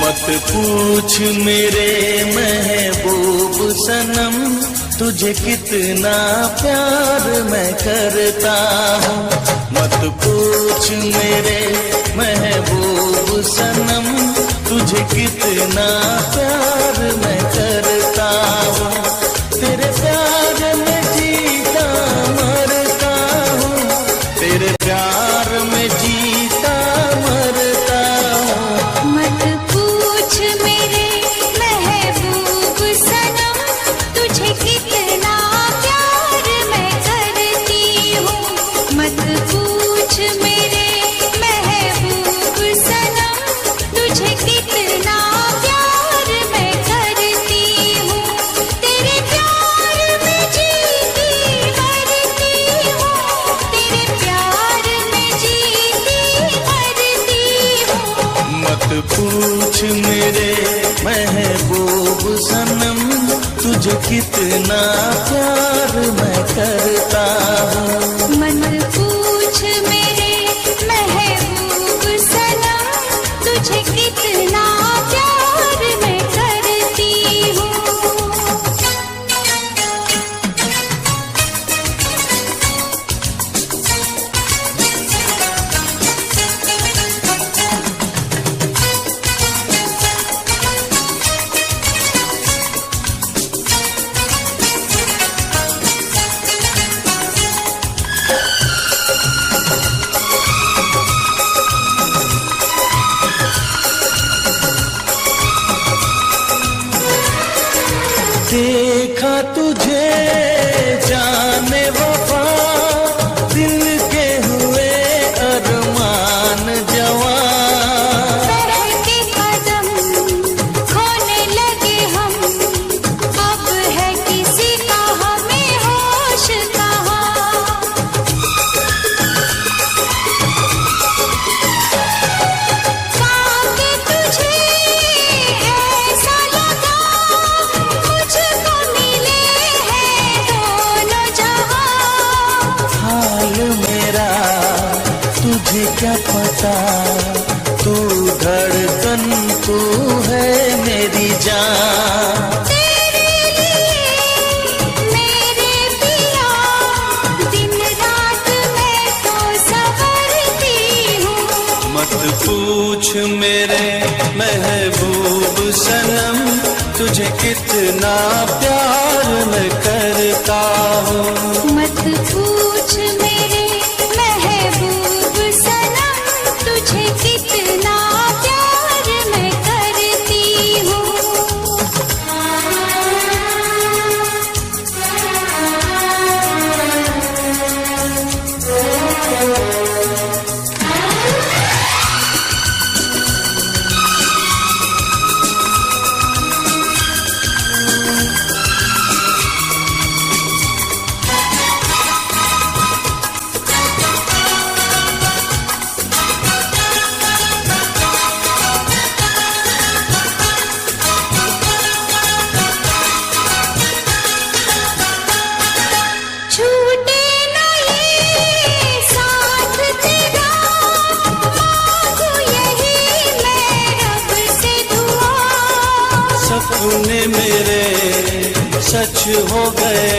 मत पूछ मेरे महबूब सनम, तुझे कितना प्यार मैं करता हूँ। मत पूछ मेरे महबूब सनम, तुझे कितना प्यार मैं करता हूँ। तेरे प्यार में जीता मरता हूँ, तेरे प्यार में जीता मरता हूँ। मत पूछ मेरे महबूब सनम, तुझे कितना प्यार मैं करती हूँ। मत पूछ मेरे महबूब सनम, तुझे कितना प्यार मैं करती हूँ। तेरे प्यार में जीती मरती हूँ, तेरे प्यार में जीती मरती हूँ। मत पूछ मेरे महबूब सनम, तुझे कितना प्यार मैं करता हूँ। मत पूछ मेरे महबूब सनम, तुझे कितना प्यार मैं करती हूँ। देखा तुझे जाने वफा, दिल के हुए अरमान जवान। बहके कदम खोने लगे हम, अब है किसी का हमें होश कहाँ। पाके तुझे ऐसा लगा, मुझको मिले हैं दोनों जहां। हाल मेरा तुझे क्या पता, तू धड़कन तू है मेरी जान। तेरे लिए मेरे पिया, दिन रात मैं तो संवरती हूँ। मत पूछ मेरे महबूब सनम, तुझे कितना प्यार मैं करता हूँ। मत पूछ मेरे महबूब सनम, तुझे कितना प्यार मैं करती हूँ। छूटे न ये साथ तेरा, मांगू यही मैं रब से दुआ। सपने मेरे सच हो गए,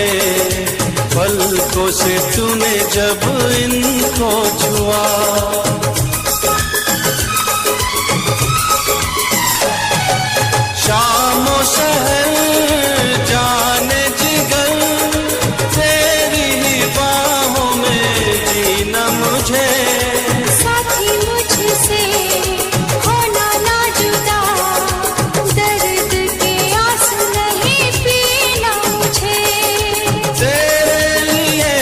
पलकों से तूने जब इनको छुआ। शामों सहर जाने जिगर, तेरी ही बाहों में जीना मुझे। साथी मुझसे होना ना जुदा, दर्द के आंसू नहीं पीना मुझे। तेरे लिए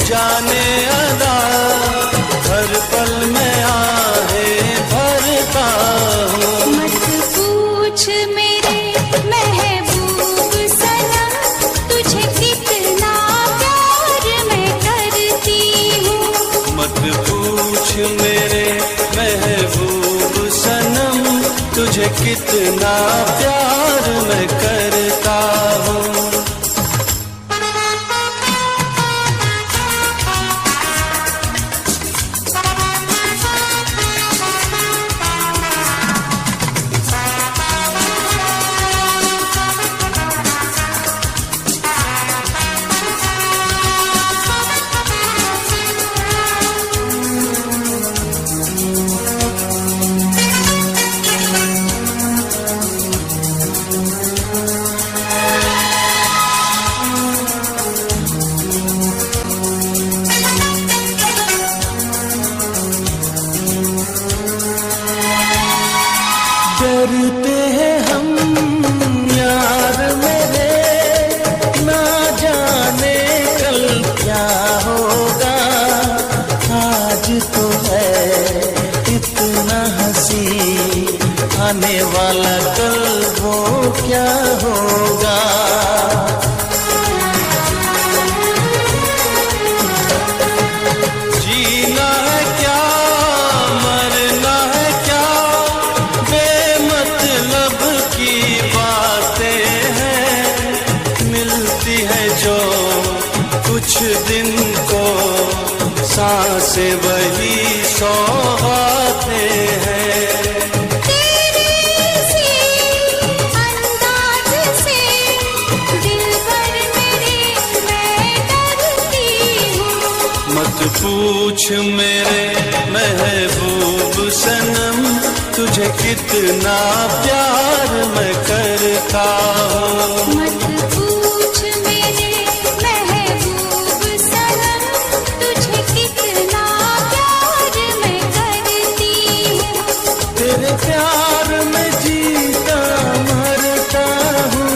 जाने अदा, हर पल में आहें भरता हूँ। मत पूछ मेरे महबूब सनम, तुझे कितना प्यार मैं करती हूँ। मत पूछ मेरे महबूब सनम, तुझे कितना प्यार मैं करता हूँ। वाला कल वो क्या होगा। जीना है क्या मरना है क्या, बेमतलब की बातें हैं। मिलती है जो कुछ दिन को सांसें वही सौगातें हैं। तेरे से अंदाज से दिलबर मेरे मैं डरती हूँ। मत पूछ मेरे महबूब सनम, तुझे कितना प्यार मैं करता हूँ। मत पूछ मेरे महबूब सनम, तुझे कितना प्यार मैं करती हूँ। तेरे प्यार में जीता मरता हूँ,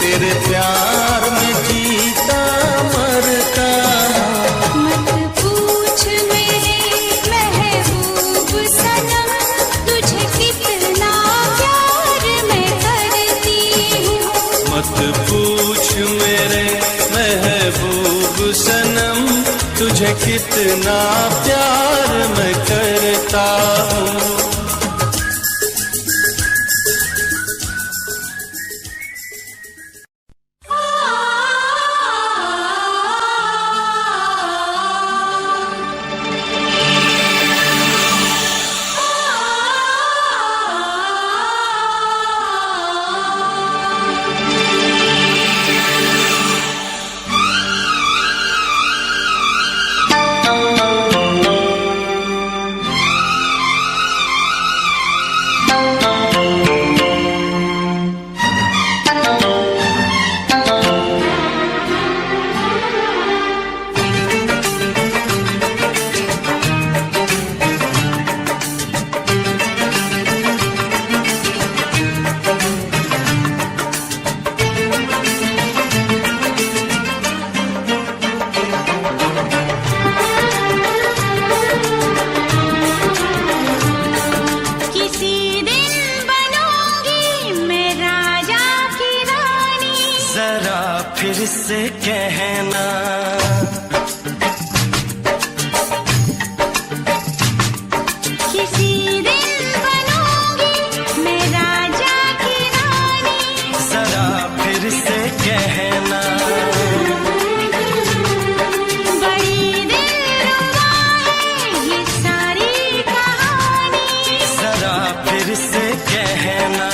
तेरे प्यार में जीता मरता हूँ। मत पूछ मेरे महबूब सनम, तुझे कितना प्यार मैं करती हूँ। मत पूछ मेरे महबूब सनम, तुझे कितना प्यार मैं करता हूँ। फिर से कहना, किसी दिन बनूंगी मैं राजा की रानी। जरा फिर से कहना, बड़ी दिलरुबा है ये सारी कहानी। जरा फिर से कहना,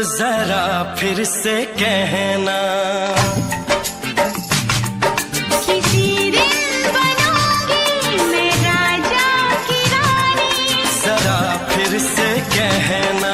जरा फिर से कहना, किसी दिन बनूंगी मैं राजा की रानी। जरा फिर से कहना,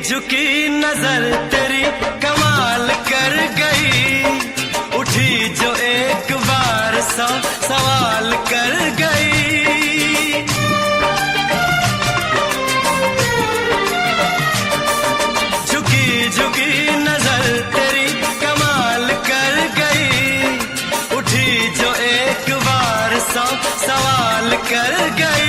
झुकी नजर तेरी कमाल कर गई, उठी जो एक बार सौ सवाल कर गई। झुकी झुकी नजर तेरी कमाल कर गई, उठी जो एक बार सौ सवाल कर गई।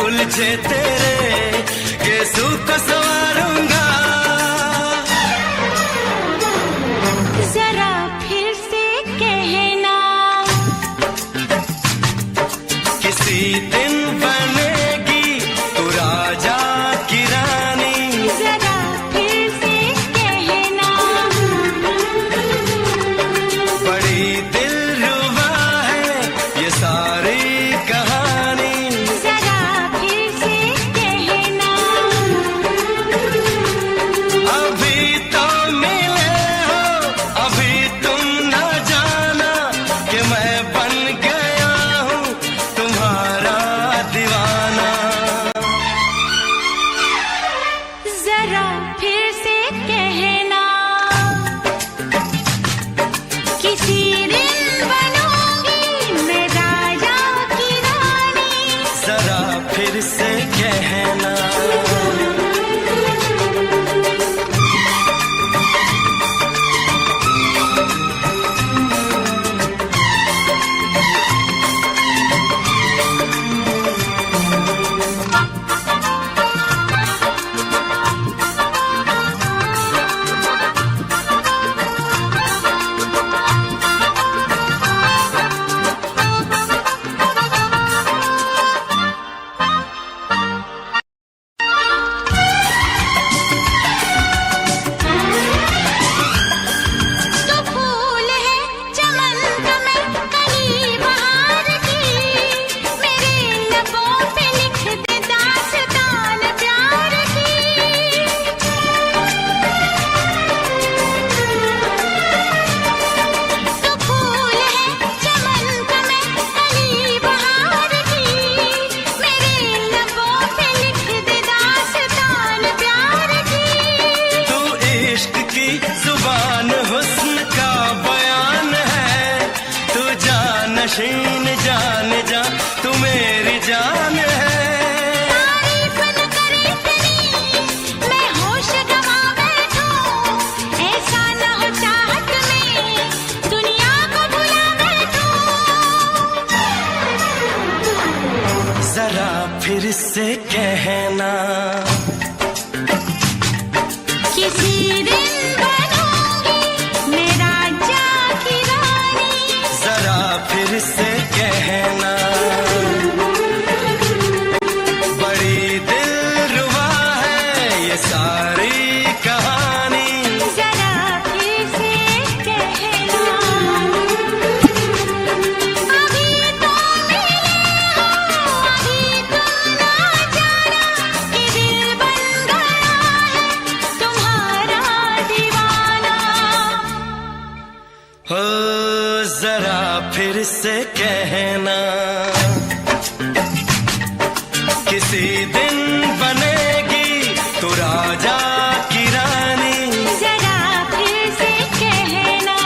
उलझे तेरे केसू को संवारूंगा। जरा फिर से कहना, जुबान हुस्न का बयान है, तू जानशीन जान जा, तू मेरी जान है। तारीफ न करे इतनी, मैं होश गंवा बैठूं, ऐसा न हो चाहत में दुनिया को भुला बैठूं। जरा फिर से कहना, किसी दिन बनूंगी मैं राजा की रानी। जरा फिर से कहना, बड़ी दिलरुबा है ये सारी कहानी। जरा फिर से कहना, अभी तो मिले हो, अभी तुम ना जाना कि दिल बन गया है तुम्हारा दीवाना। हो जरा फिर से कहना, किसी दिन बनेगी तू राजा की रानी। जरा फिर से कहना,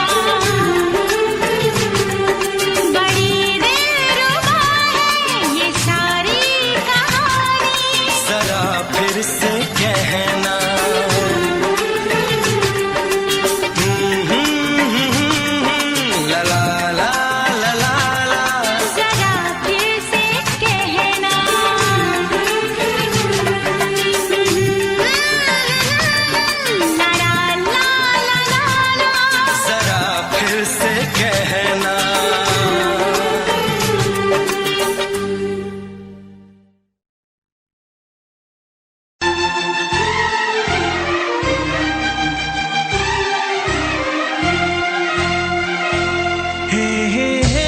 बड़ी दिलरुबा है ये सारी कहानी। जरा फिर से कहना, ला ला ला ला ला ला। जरा फिर से कहना, ला ला ला ला ला। जरा फिर से कहना, हे हे हे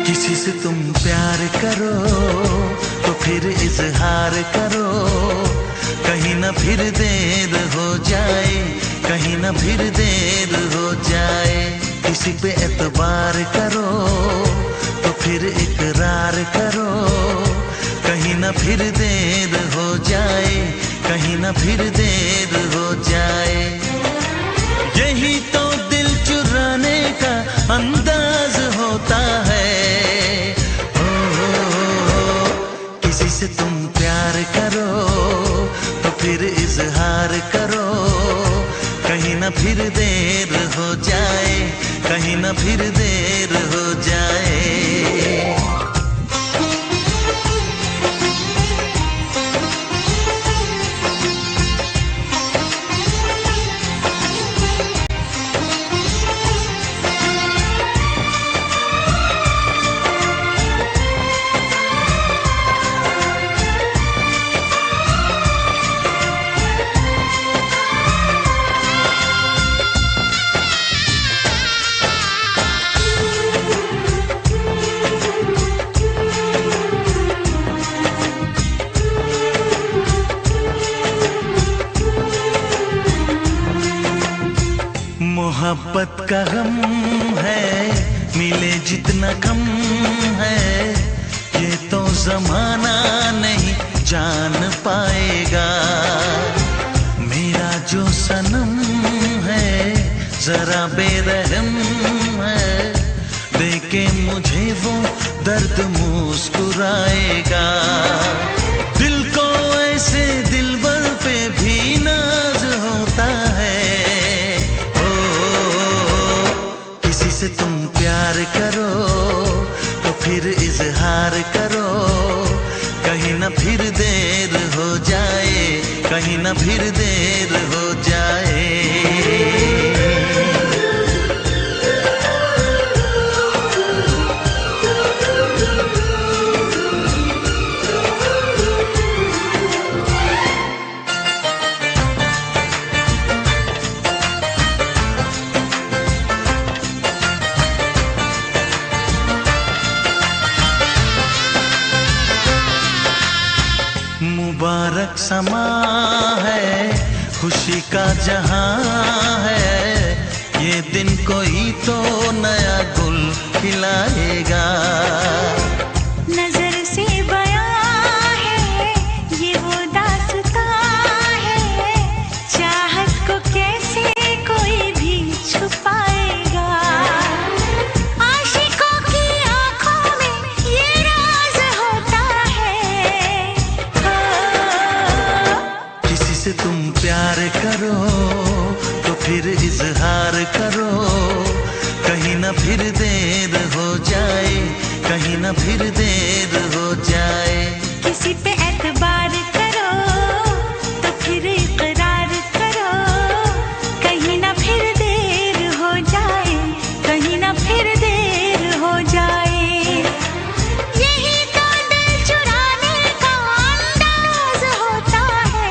किसी से तुम प्यार करो तो फिर इजहार करो, कहीं ना फिर देर हो जाए, कहीं ना फिर देर हो जाए। किसी पे एतबार करो तो फिर इकरार करो, कहीं ना फिर देर हो जाए, कहीं ना फिर देर हो जाए। यही तो दिल चुराने का अंदाज होता है। किसी से तुम प्यार करो तो फिर इजहार करो, कहीं ना फिर देर हो जाए, कहीं ना फिर देर हो जाए। मोहब्बत का गम है, मिले जितना कम है, ये तो जमाना नहीं जान पाएगा। मेरा जो सनम है जरा बेरहम है, देके मुझे वो दर्द मुस्कुराएगा। दिल को ऐसे दिलबर पे भी नाज होता है। किसी से तुम प्यार करो तो फिर इजहार करो, कहीं ना फिर देर हो जाए, कहीं ना फिर देर हो जाए। मुबारक समा है, खुशी का जहां है, ये दिन कोई तो नया गुल खिलाएगा। नजर से बयां है ये वो दास्तां है, चाहत को कैसे कोई भी छुपाएगा। आशिकों की आंखों में ये राज होता है। किसी से तुम प्यार करो तो फिर इजहार करो, कहीं ना फिर देर हो जाए, कहीं ना फिर देर हो जाए। किसी पे एतबार करो तो फिर इकरार करो, कहीं ना फिर देर हो जाए, कहीं ना फिर देर हो जाए। यही तो दिल चुराने का अंदाज होता है।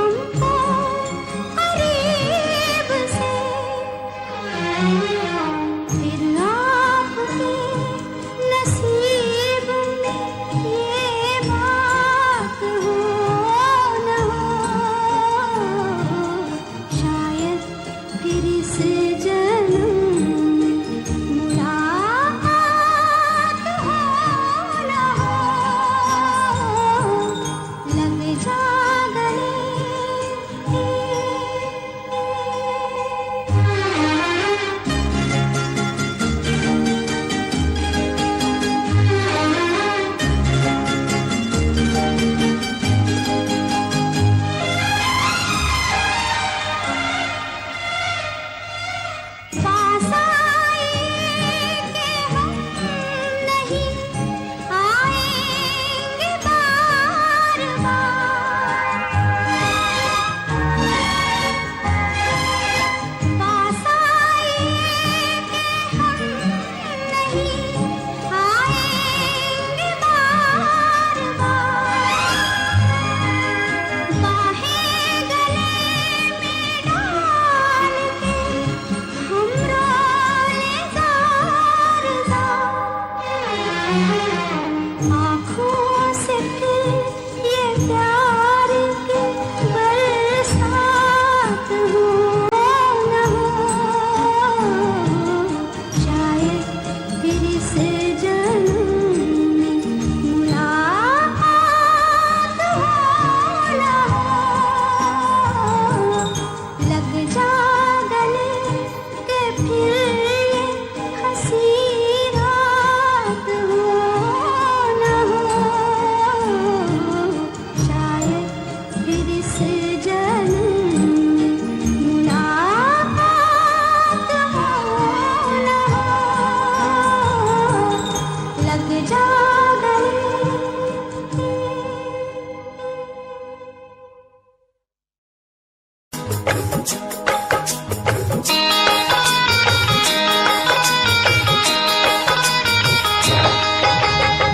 हमको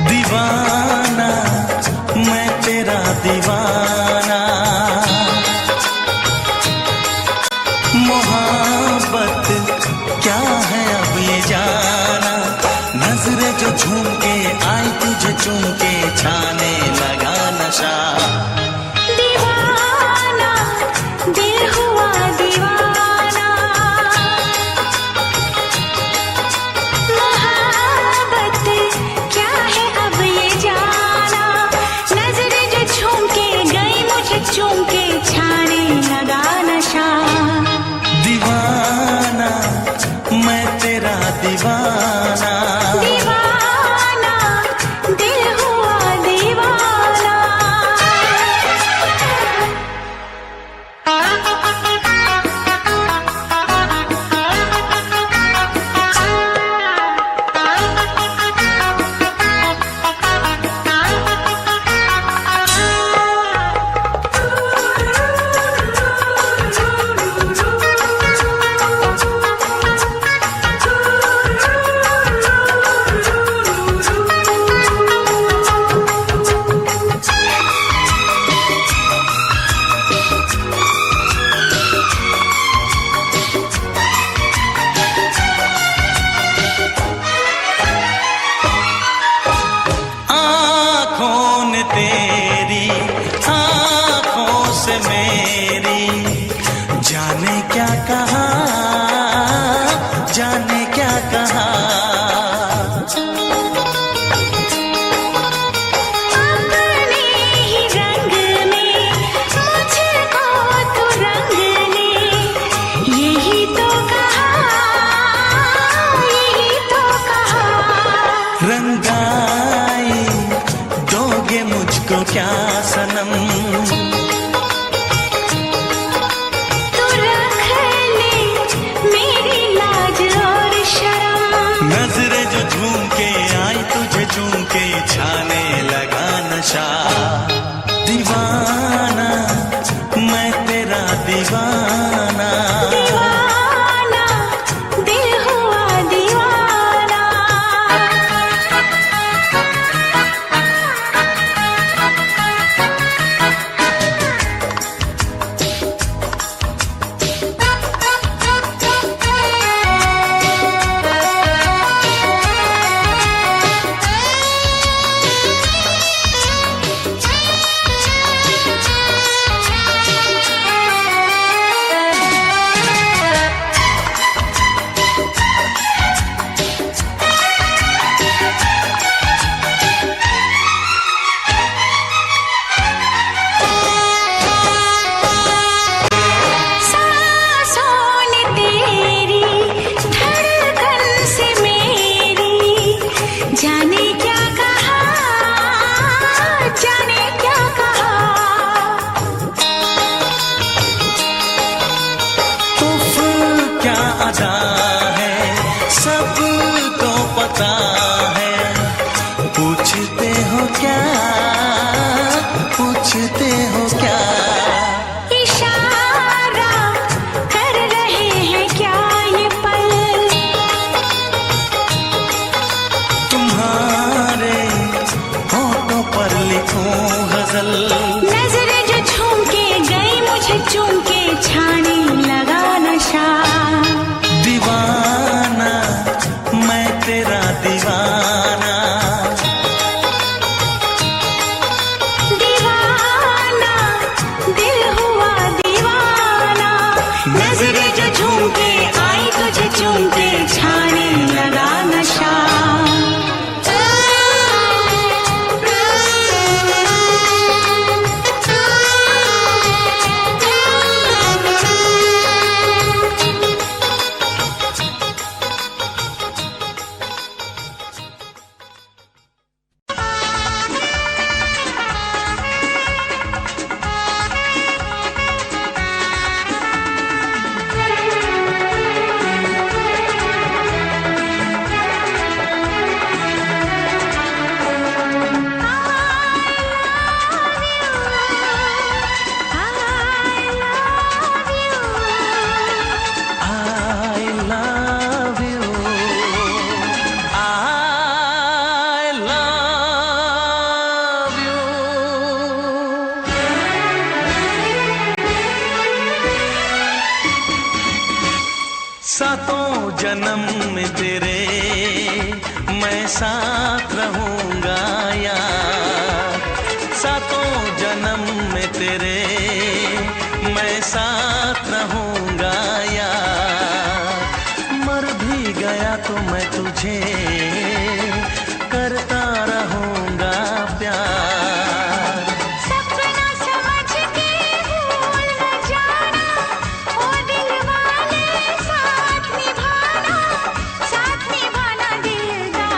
दीवाना मैं तेरा दीवाना, मोहब्बत क्या है अब ये जाना, नजरें जो झूम के आई तुझे चूम के छाने लगा नशा। दीवाना दिल हुआ दीवाना, मोहब्बत क्या है अब ये जाना, नजरें जो झूम के गई मुझे चूम के छाने लगा नशा। दीवाना मैं तेरा दीवाना, दीवाना दिल हुआ दीवाना। आँखों ने तेरी आँखों से मेरी जाने क्या कहा, जाने क्या कहा। अपने ही रंग में मुझको तू रंग ले, यही तो कहा, यही तो कहा। रंगाई दोगे मुझको क्या सनम, तू रख ले मेरी लाज और शर्म, नजरें जो झूम के आई तुझे चूम के छाने लगा नशा। दीवाना मैं तेरा दीवाना, दीवाना दिल हुआ दीवाना। सांसों ने तेरी धड़कन से मेरी जाने क्या कहा, जाने क्या कहा। उफ क्या अदा है सबको पता है, पूछते हो क्या, पूछते हो क्या। इशारा कर रहे हैं क्या ये पल, तुम्हारे होठों पर लिखूं गजल, नजरें जो झूम के गई मुझे चूम के छाने लगा नशा। दीवाना मैं तेरा दीवाना, दीवाना सातों जन्म में तेरे मैं साथ रहूंगा यार, सातों जन्म में तेरे मैं साथ रहूंगा यार। मर भी गया तो मैं तुझे करता रहूंगा प्यार। सपना समझ के भूल न जाना, ओ दिल वाले साथ निभाना दिलदार।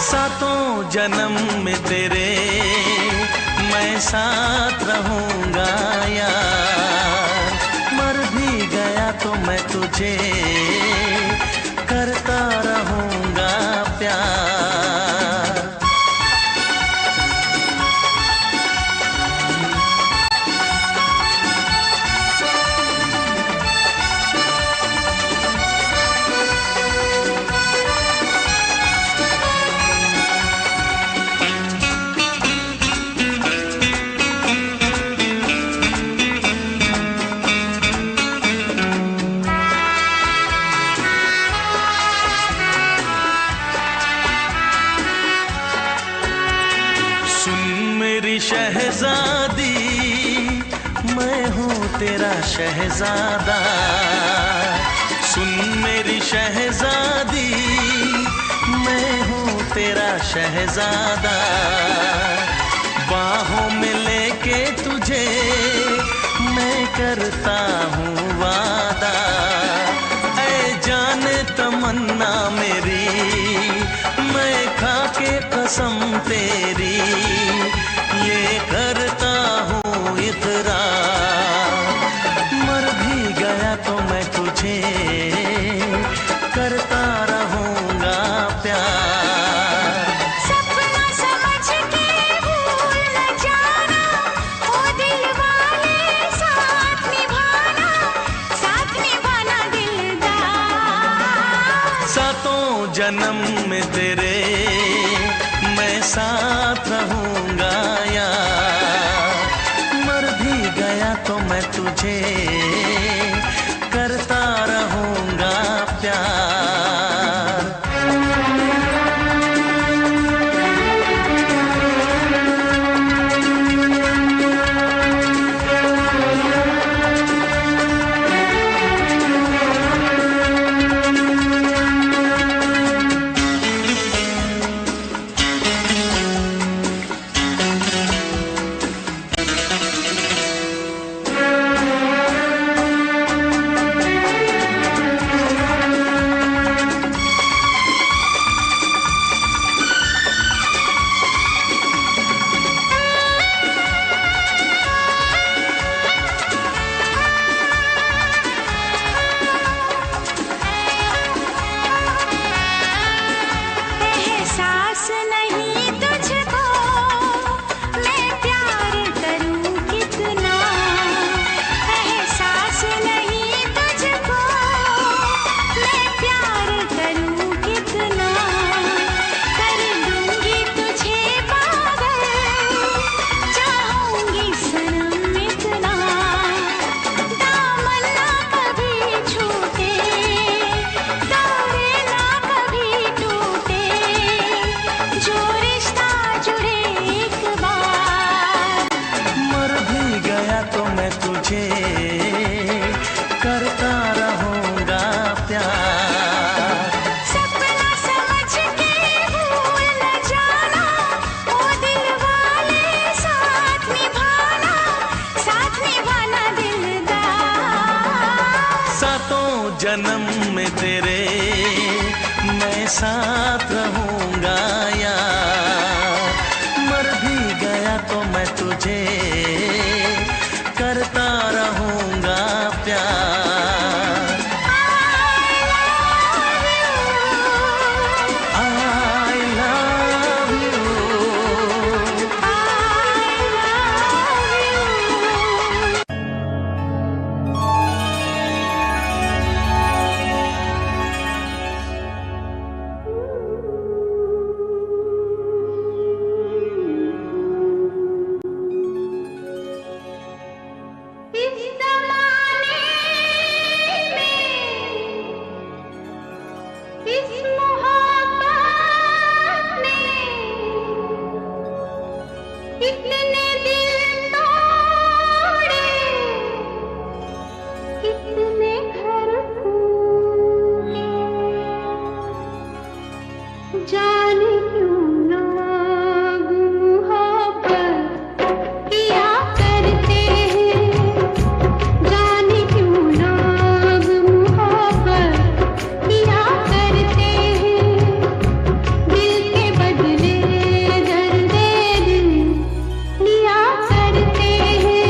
सातों जन्म में तेरे मैं साथ रहूंगा यार, मर भी गया तो मैं तुझे करता रहूंगा प्यार। शहजादी मैं हूँ तेरा शहजादा, सुन मेरी शहजादी मैं हूँ तेरा शहजादा। बाहों में लेके तुझे मैं करता हूँ वादा, ऐ जाने तमन्ना मेरी मैं खा के कसम तेरी ये करता हूँ इकरार। मर भी गया तो मैं तुझे करता रहूंगा प्यार। सपना समझ के भूल न जाना, ओ दिल वाले साथ निभाना दिलदार। सातों जन्म में तेरे मैं साथ रहूंगा यार, मर भी गया तो मैं तुझे करता रहूंगा प्यार। जन्म में तेरे मैं साथ रहूंगा यार, मर भी गया तो मैं तुझे करता रहूंगा प्यार। किया करते हैं, जाने क्यों लोग मोहब्बत किया करते हैं, दिल के बदले दर्द दिल लिया करते हैं,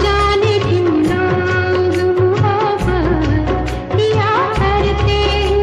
जाने क्यों लोग मोहब्बत किया करते हैं।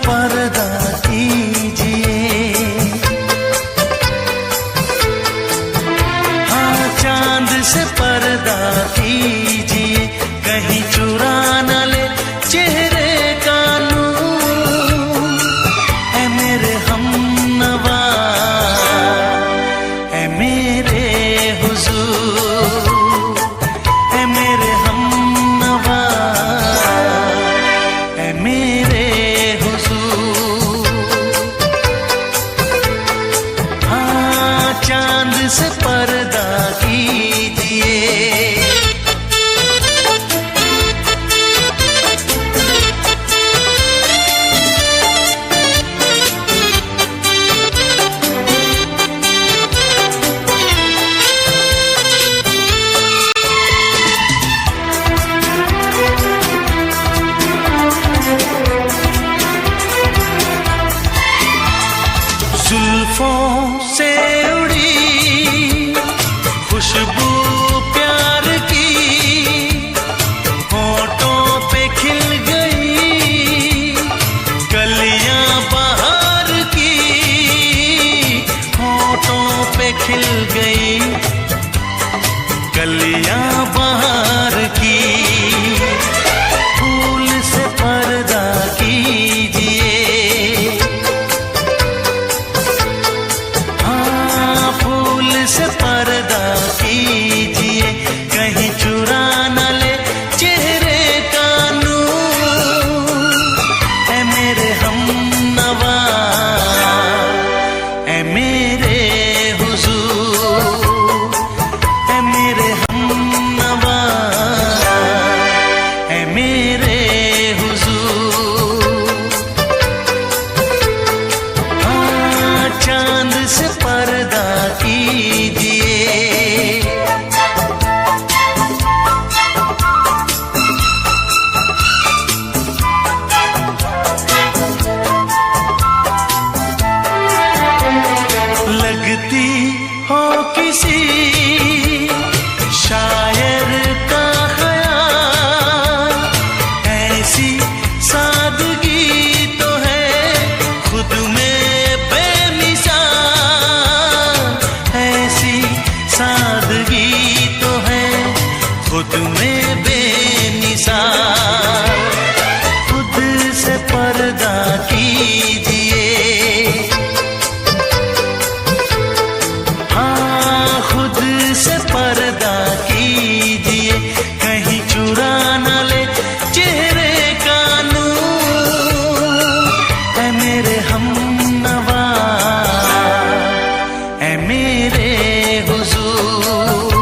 पर्दा कीजिए, हाँ चांद से पर्दा कीजिए, कहीं चुरा न ले चेहरे का नूर। ऐ मेरे हमनवा, ऐ मेरे हुजूर, ऐ मेरे हमनवा, ऐ मेरे हुजूर। हाँ चांद से पर्दा कीजिए, जुल्फों से उड़ी खुशबू प्यार की, होठों पे खिल गई कलियां बहार की, होठों पे खिल गई कलियां बहार की। फूल से पर्दा कीजिए, से पर्दा कीजिए, कहीं चुरा न ले चेहरे का नूर। ऐ मेरे हमनवा, ऐ मेरे हुजूर, ऐ मेरे हमनवा, ऐ मेरे हुजूर। हाँ चांद से पर्दा कीजिए, लगती हो किसी शायर का ख्याल, ऐसी सादगी तो है खुद में बेमिसाल, ऐसी सादगी तो है खुद में बेमिसाल। खुद से पर्दा कीजिए, हाँ खुद से पर्दा कीजिए, कहीं चुरा न ले चेहरे का नूर। ऐ मेरे हमनवा, ऐ मेरे हुजूर,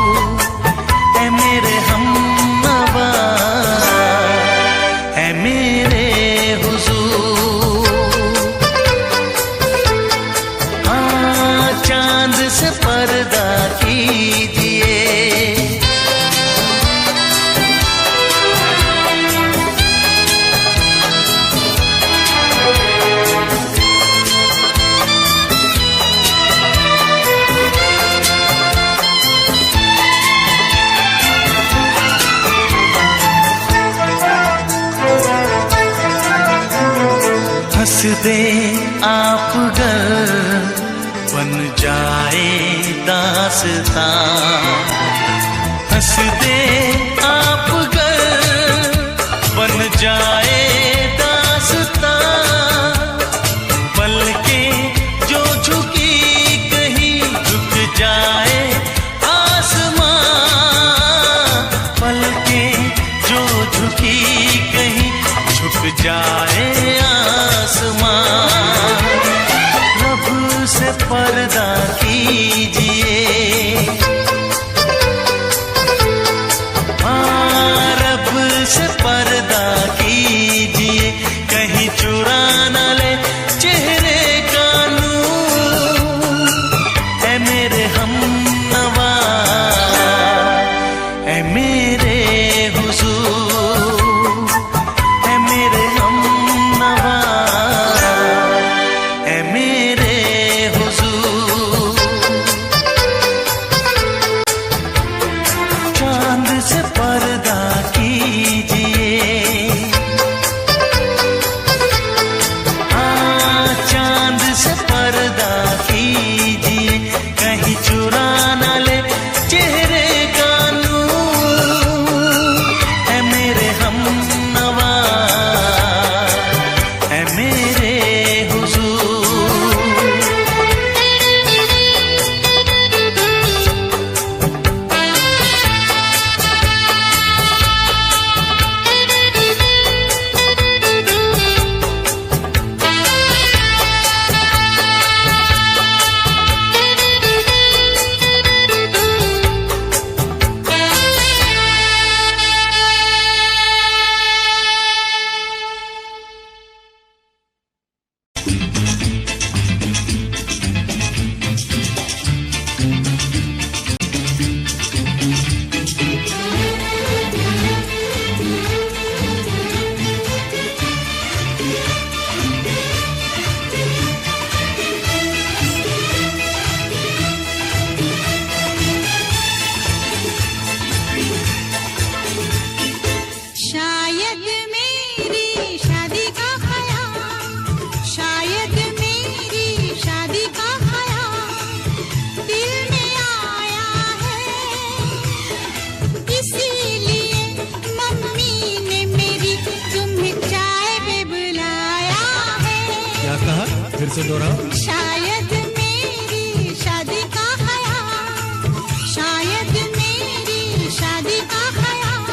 ऐ मेरे हमनवा, ऐ मेरे हुजूर। हाँ चांद से पर्दा कीजिए, हंस दे आप गर बन जाए दास्तां, हंस दे आप गर बन जाए दास्तां। पलकें जो झुकी कहीं झुक जाए आसमां, पलकें जो झुकी कहीं झुक जाए आसमां। रब से पर्दा कीजिए, हाँ रब से पर्दा कीजिए, कहीं चुरा न ले चेहरे का नूर। ऐ मेरे हमनवा, ऐ मेरे हुजूर, ऐ मेरे हमनवा, ऐ मेरे हुजूर। चांद से पर्दा कीजिए, क्या कहा? फिर से दोहराओ। शायद मेरी शादी का ख्याल, शायद मेरी शादी का ख्याल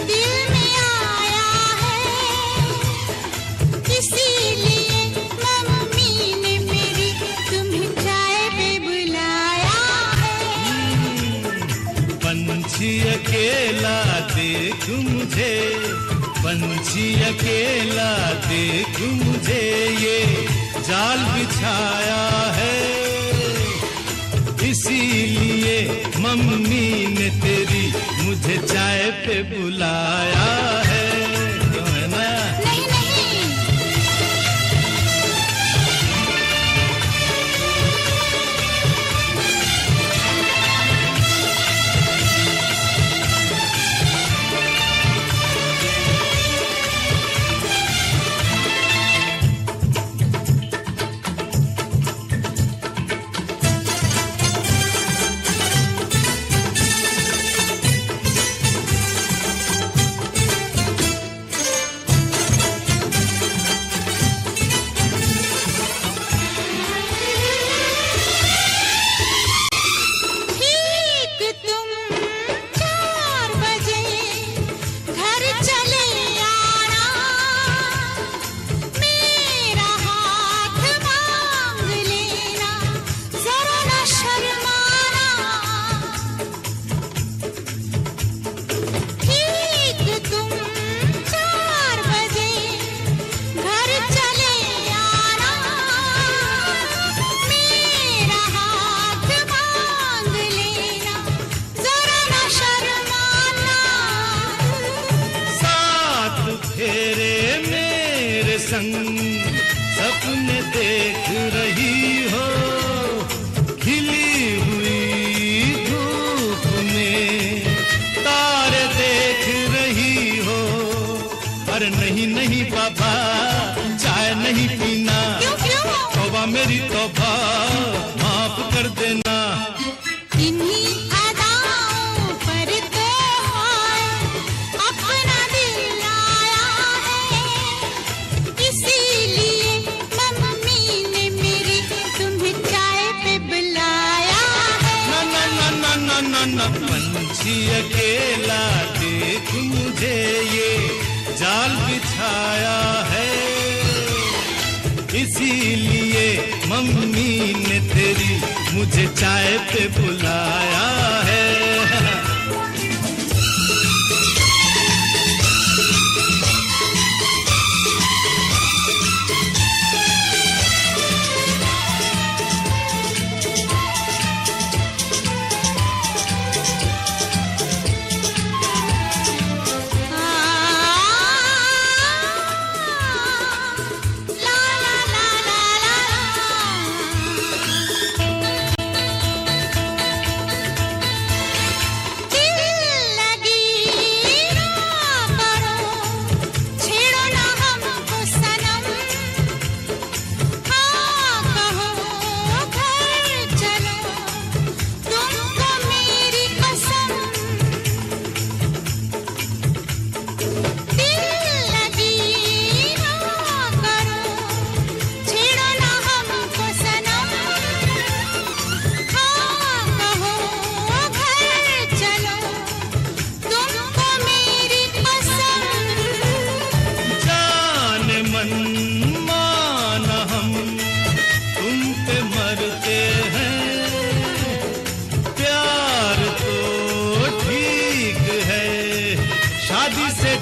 दिल में आया है, इसीलिए मम्मी ने मेरी तुम्हें चाय पे बुलाया है। पंछी अकेला देख मुझे, पंछी अकेला देख मुझे, ये जाल बिछाया है, इसीलिए मम्मी ने तेरी मुझे चाय पे बुलाया है। क्यों है ना? नहीं नहीं, सपने देख रही हो, खिली हुई धूप में तारे देख रही हो। अरे नहीं नहीं बाबा, चाय नहीं पीना। तौबा मेरी तौबा, माफ कर देना। इन्हीं अदाओं पर तो अपना दिल लाया है, इसीलिए मम्मी ने मेरी तुम्हें चाय पे बुलाया है। ना ना ना ना ना ना ना, पंछी अकेला देख मुझे, ये जाल बिछाया है, इसीलिए मम्मी ने तेरी मुझे चाय पे बुलाया है।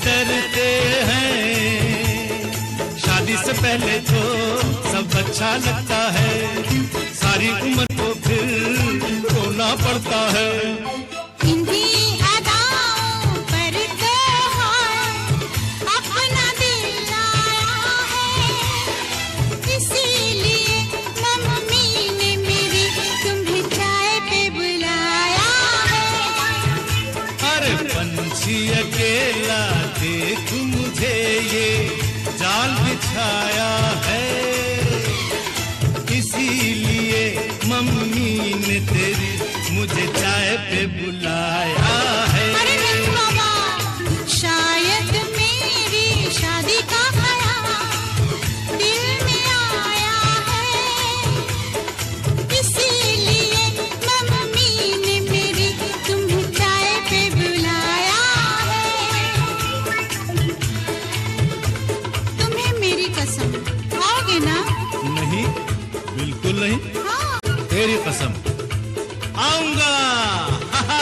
डरते हैं, शादी से पहले तो सब अच्छा लगता है, सारी उम्र को फिर रोना पड़ता है। इन्हीं अदाओं पर तो अपना दिल लाया है, इसीलिए मम्मी ने मेरी तुम्हें चाय पे बुलाया है। अरे पंछी अकेला देख मुझे, ये जाल बिछाया है, इसीलिए मम्मी ने तेरी मुझे चाय पे बुलाया है। अरे नहीं बाबा, शायद मेरी शादी का ख्याल दिल में आओगे ना? नहीं, बिल्कुल नहीं। हाँ। तेरी कसम, आऊंगा। हा हा।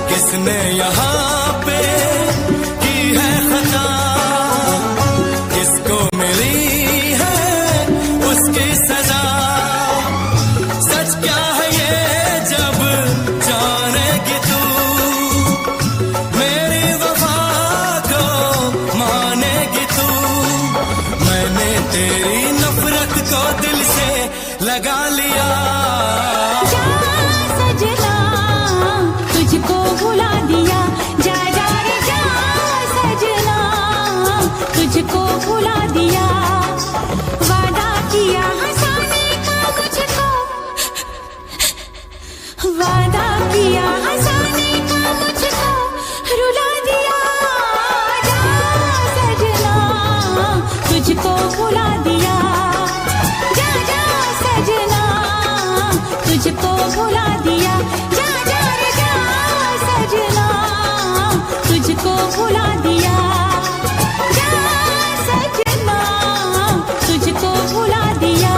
किसने यहाँ पे की है खता, लगा लिया। जा सजना तुझको भुला दिया, जा जा रे जा सजना तुझको भुला दिया। वादा किया हंसाने का मुझको, वादा किया हंसाने का मुझको रुला दिया। जा सजना तुझको भुला दिया, जा जा सजना तुझको भुला दिया। जा जा रे जा सजना तुझको भुला दिया, जा सजना तुझको भुला दिया।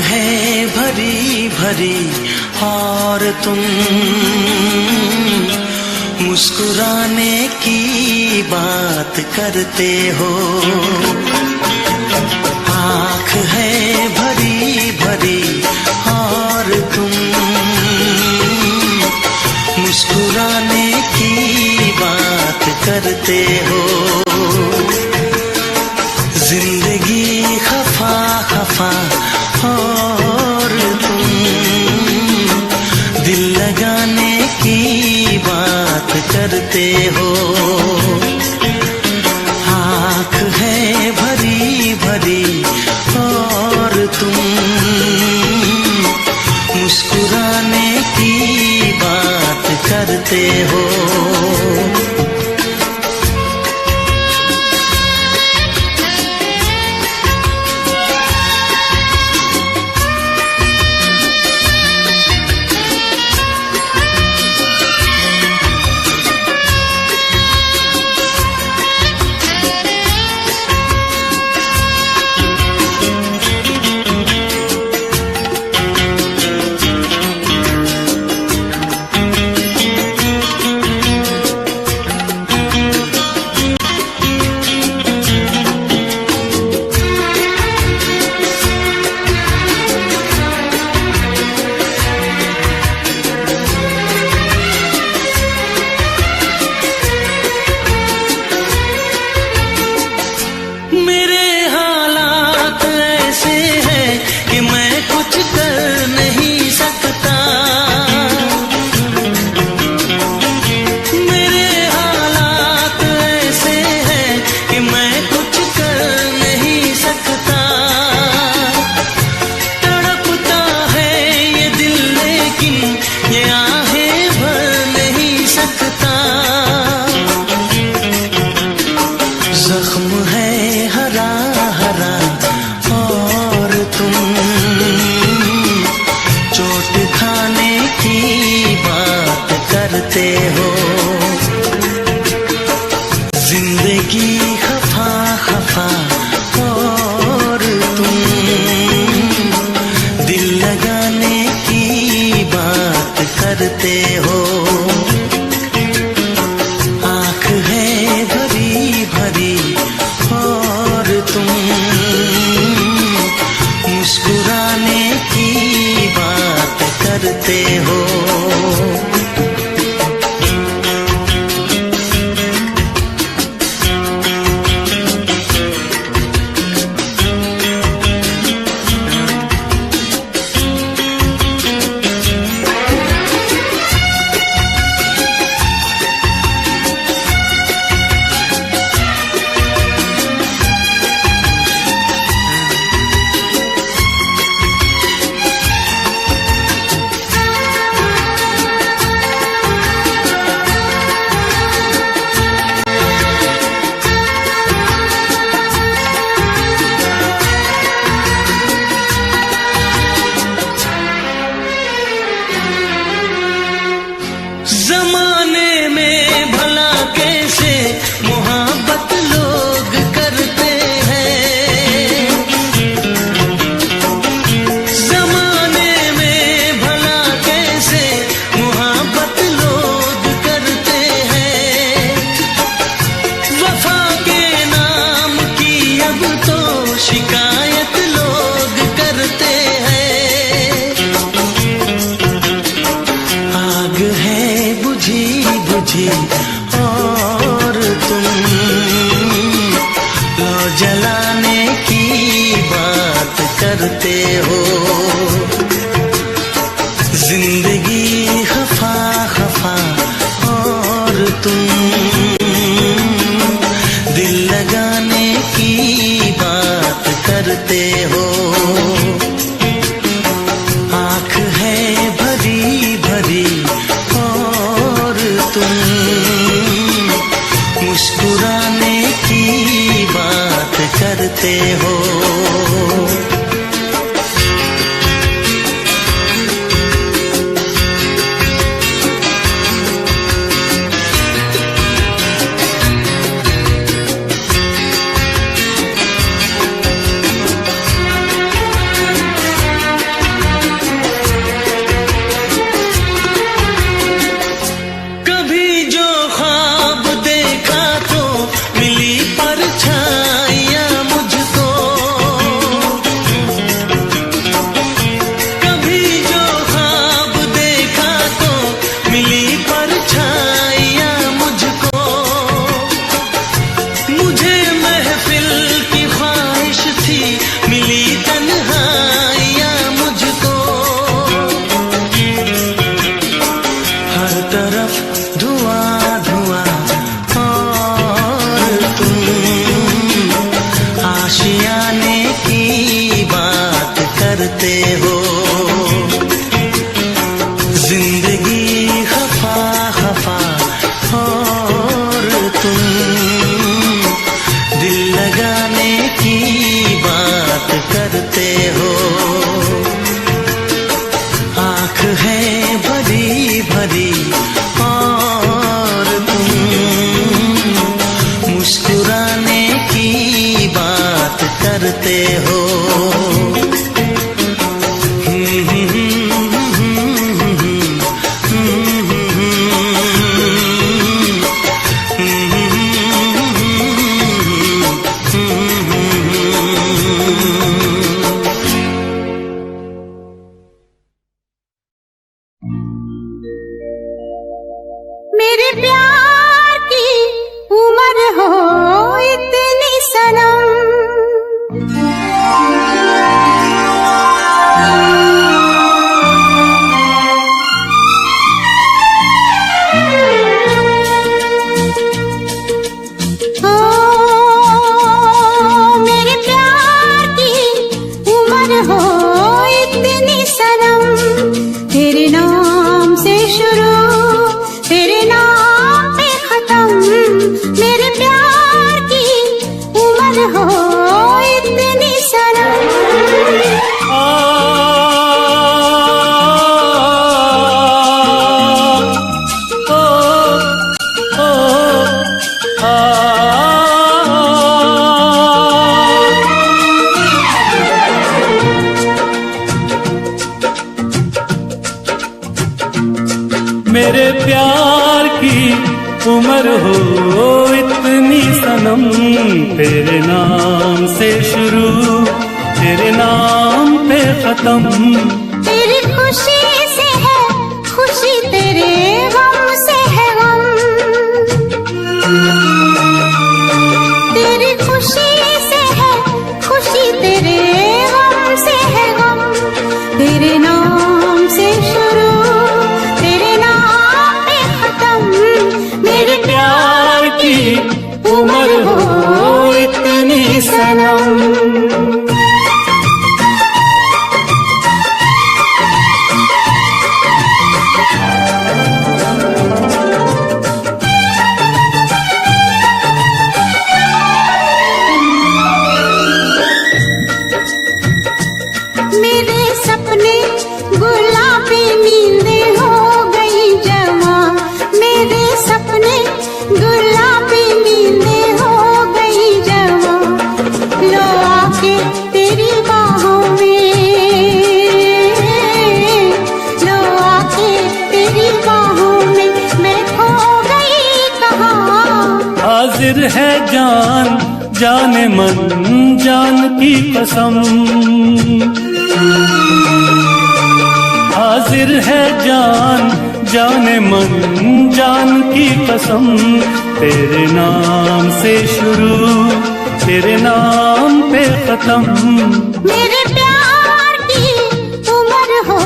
है भरी भरी और तुम मुस्कुराने की बात करते हो। आँख है भरी भरी और तुम मुस्कुराने की बात करते हो। जिंदगी खफा खफा और तुम दिल लगाने की बात करते हो। आँख है भरी भरी और तुम मुस्कुराने की बात करते हो। शिकायत लोग करते हैं। आग है बुझी बुझी और तुम लो जलाने की बात करते हो। जिंदगी खफा खफा और तुम दिल लगाने की बात करते हो। आँख है भरी भरी और तुम मुस्कुराने की बात करते हो। मेरे प्यार की उम्र हो इतनी सनम, तेरे नाम से शुरू तेरे नाम पे खत्म। तेरी खुशी से है खुशी, तेरे गम से है गम। तेरी खुशी से है खुशी, तेरे गम से है गम। तेरे नाम से शुरू तेरे नाम पे खत्म। मेरे प्यार की उम्र हो इतनी सनम। मेरे सपने गुलाबी नींदें हो गई जवा। मेरे सपने गुलाबी नींदें हो गई जवा। लो आके तेरी बाहों में, लो आके तेरी बाहों में मैं खो गई कहाँ। हाजिर है जान जाने मन जान की कसम, हाजिर है जान जाने मन जान की कसम, तेरे नाम से शुरू तेरे नाम पे खत्म। मेरे प्यार की उम्र हो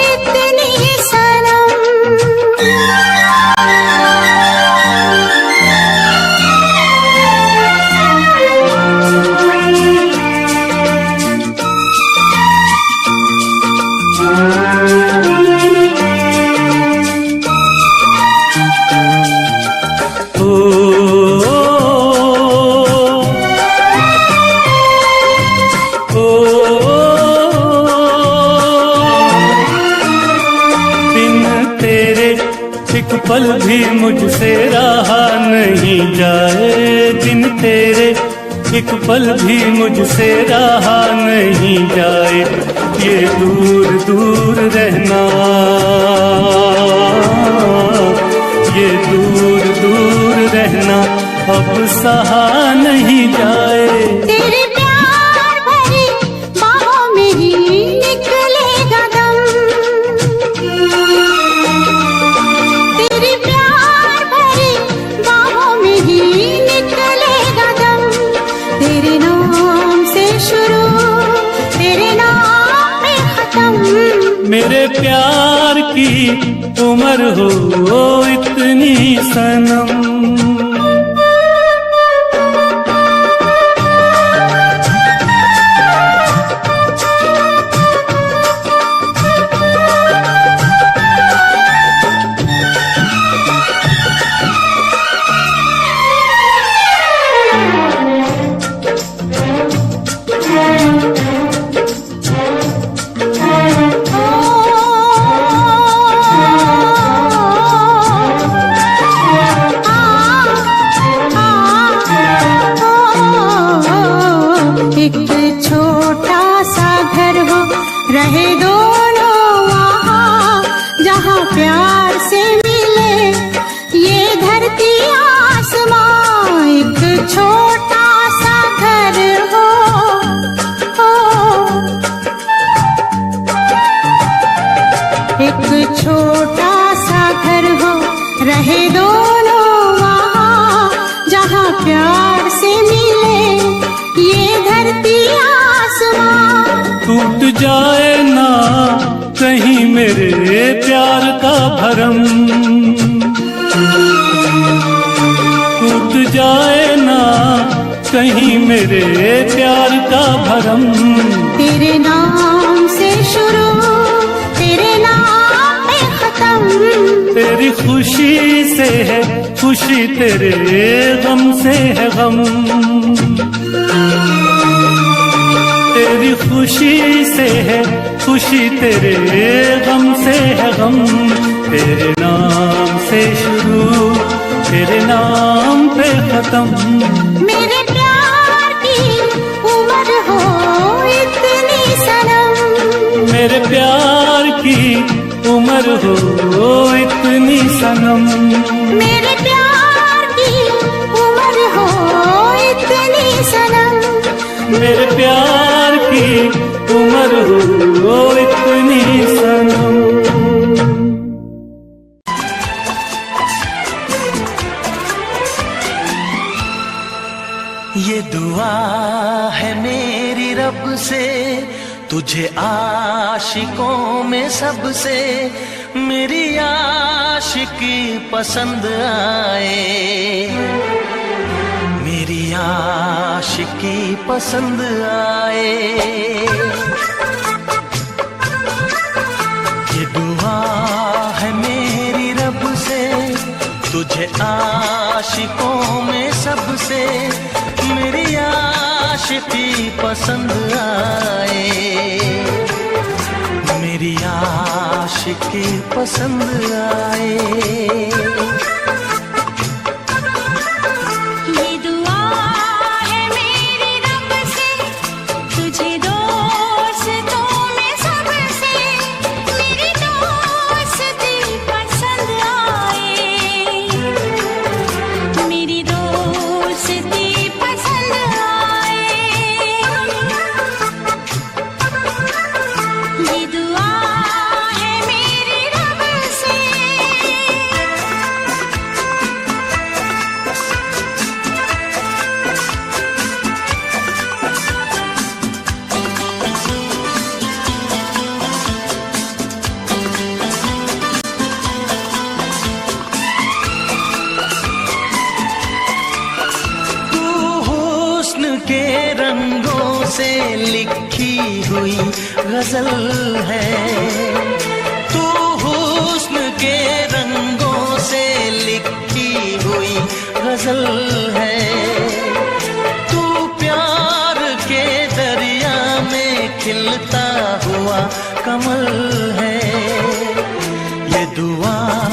इतनी सनम, एक पल भी मुझसे रहा नहीं जाए, दिन तेरे एक पल भी मुझसे रहा नहीं जाए, ये दूर दूर रहना, ये दूर दूर रहना अब सहा नहीं जाए। तेरे प्यार भरी बाहों में ही निकलेगा दम, तेरे प्यार भरी बाहों में ही निकलेगा दम, तेरे नाम से शुरू तेरे नाम पे खत्म। मेरे प्यार की उम्र हो इतनी सनम। एक छोटा सा घर हो रहे दोनों वहाँ, जहाँ प्यार से मिले ये धरती आसमां। एक छोटा सा घर हो, एक छोटा सा घर हो रहे दोनों वहाँ, जहाँ प्यार से मिले ये धरती आसमां। टूट जाए ना कहीं मेरे प्यार का भरम, टूट जाए ना कहीं मेरे प्यार का भरम। तेरे नाम से शुरू तेरे नाम पे खत्म, तेरी खुशी से है खुशी तेरे गम से है गम, तेरी खुशी से है खुशी तेरे गम से है गम। तेरे नाम से शुरू तेरे नाम पे खत्म। मेरे प्यार की उम्र हो इतनी सनम, मेरे प्यार की उम्र हो इतनी सनम, मेरे प्यार की उम्र हो इतनी सनम, मेरे प्यार की उम्र हो इतनी सनम। ये दुआ है मेरी रब से तुझे आशिकों में सबसे मेरी आशिकी पसंद आए, मेरी आशिकी पसंद आए। ये दुआ है मेरी रब से तुझे आशिकों में सबसे मेरी आशिकी पसंद आए, मेरी आशिकी पसंद आए। ये दुआ है मेरी रब से तुझे दोस्तों में सबसे मेरी दोस्ती पसंद आए, मेरी दोस्ती पसंद के रंगों से लिखी हुई गजल है। तू हुस्न के रंगों से लिखी हुई गजल है। तू प्यार के दरिया में खिलता हुआ कमल है। ये दुआ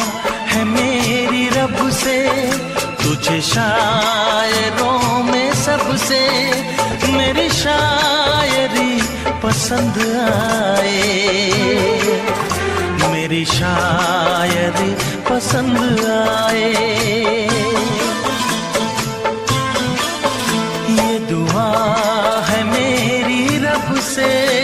है मेरी रब से, तुझे शायरों में सबसे मेरी शायरी पसंद आए। मेरी शायरी पसंद आए। ये दुआ है मेरी रब से।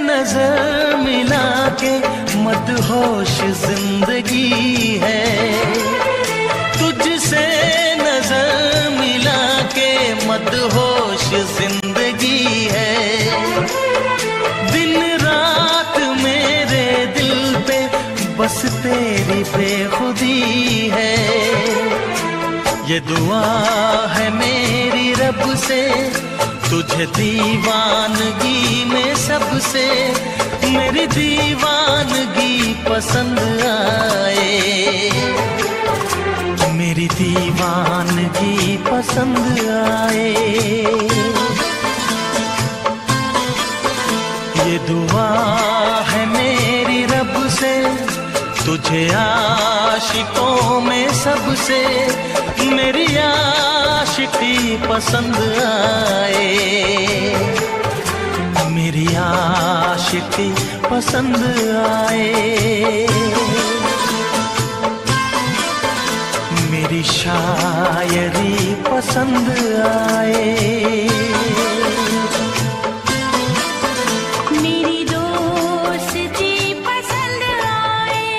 नजर मिला के मदहोश जिंदगी है। तुझसे नजर मिला के मदहोश जिंदगी है। दिन रात मेरे दिल पे बस तेरी बेखुदी है। ये दुआ है मेरी रब से, तुझे दीवानगी में सबसे मेरी दीवानगी पसंद आए। मेरी दीवानगी पसंद आए। ये दुआ है मेरी रब से, तुझे आशिकों में सबसे मेरी आशिकी पसंद आए। मेरी आशिकी पसंद आए। मेरी शायरी पसंद आए। मेरी दोस्ती पसंद आए।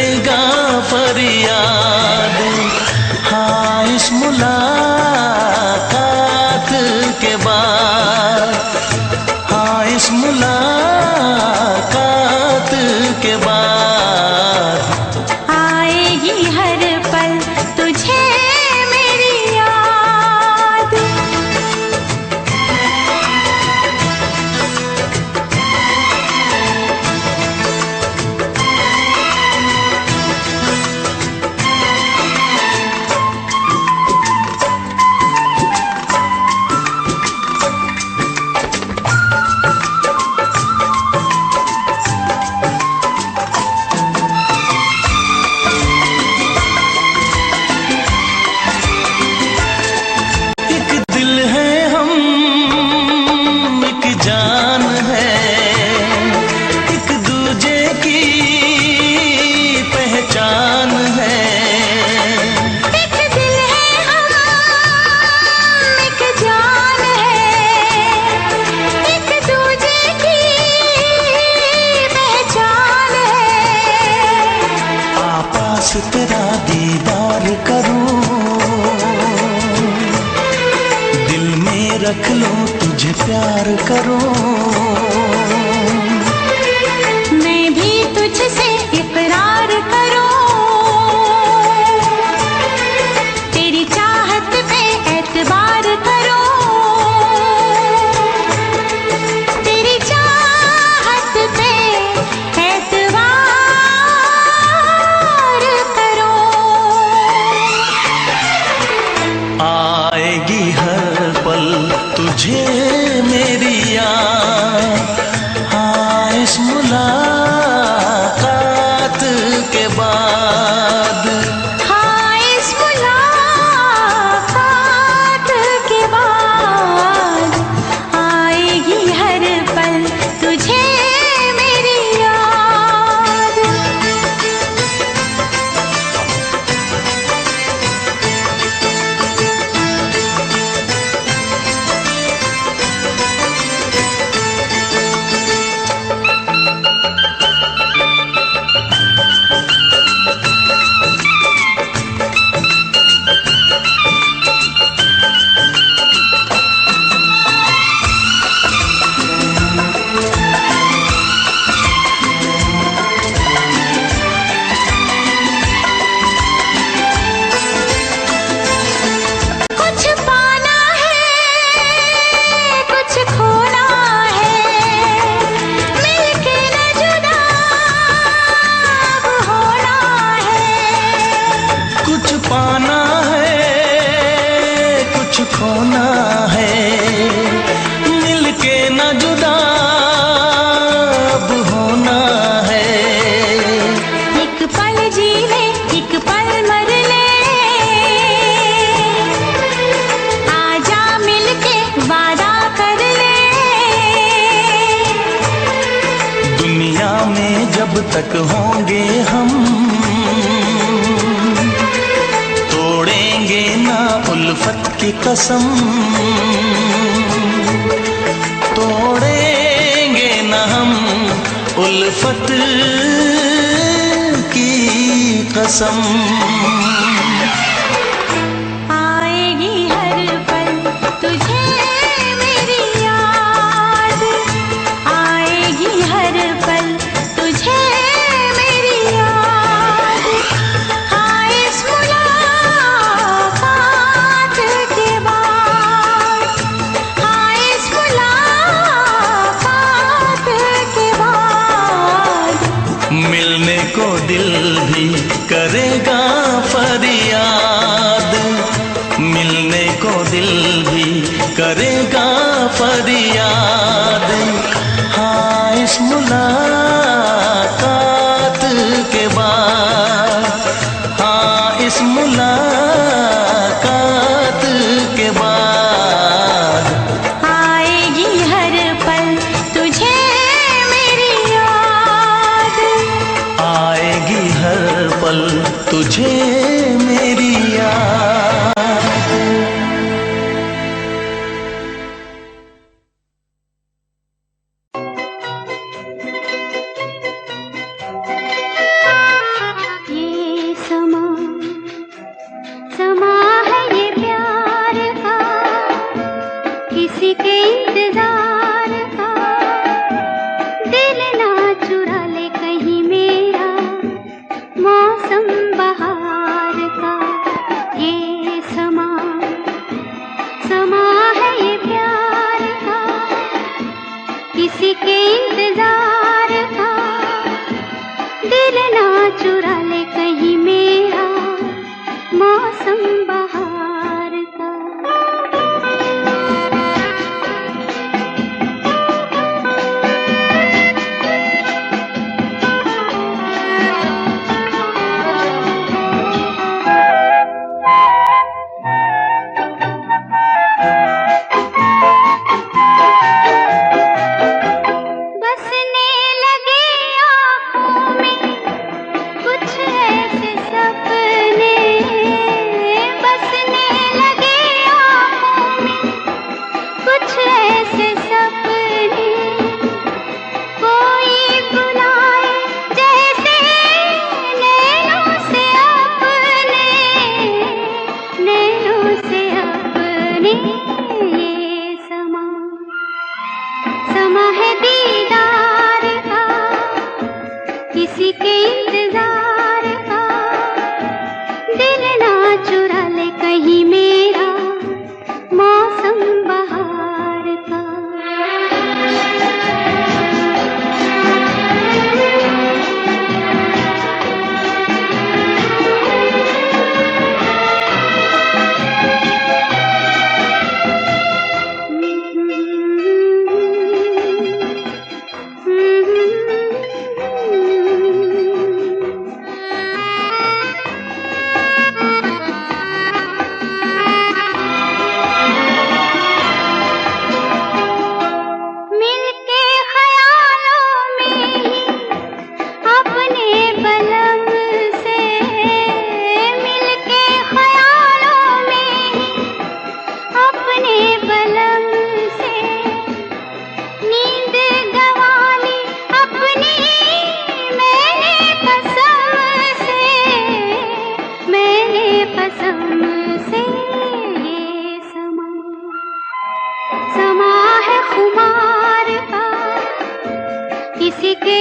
करेगा फरियाद। हाँ इस मुलाकात के बाद, हाँ इस मुलाकात के बाद आएगी हर पल तुझे मेरी याद। एक दिल है हम, एक जान है, एक दूजे की पहचान है। एक दिल है हम, एक जान है, एक दूजे की पहचान है। पास तेरा दीदार करूं, दिल में रख लूं तुझे प्यार करूं। मैं भी तुझसे इकरार करूं, तेरी चाहत पे एतबार करूं, तेरी चाहत पे एतबार करूं। आएगी हर पल तुझे मेरी याद। हाँ इस मुलाकात के बाद, हाँ इस मुलाकात के बाद आएगी हर पल तुझे मेरी याद। कुछ पाना है, कुछ खोना है, मिलके न जुदा अब होना है। कुछ पाना है, कुछ खोना है, मिलके न जुदा अब होना है। एक पल जी ले, एक पल मर ले, आजा मिलके वादा कर ले। दुनिया में जब तक होंगे हम, तोड़ेंगे ना उल्फत की कसम, तोड़ेंगे ना हम उल्फत की कसम। आएगी हर पल तुझे मेरी याद, आएगी हर पल तुझे मेरी याद। हाँ इस मुलाकात के बाद, हाँ इस मुलाकात के बाद मिलने को दिल भी करेगा फरियाद, मिलने को दिल भी करेगा फरियाद। हाँ इस मुलाकात के बाद, हाँ इस मुलाकात के बाद आएगी हर पल तुझे मेरी याद। आएगी हर पल तुझे मेरी याद।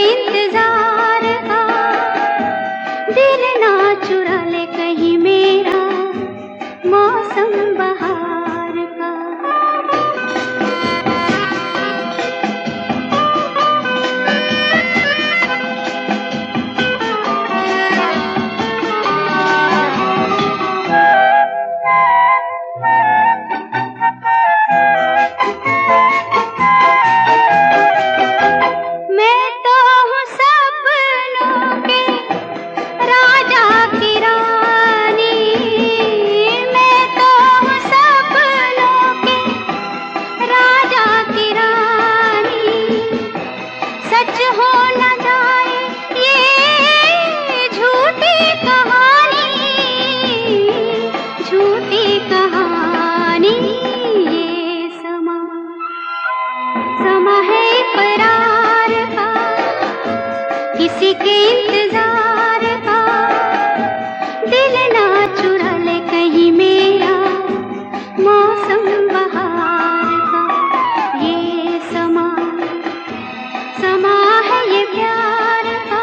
इंतजार का, दिल ना चुरा ले कहीं मेरा मौसम बहार का। मैं तो हूँ सपनों के राजा की रानी, मैं तो हूँ सपनों के राजा की रानी। सच हो न जाए ये झूठी कहानी, झूठी कहानी। ये समा है इकरार का, किसी के इंतजार का, दिल ना चुरा ले कहीं मेरा मौसम बहार का। ये समा है ये प्यार का।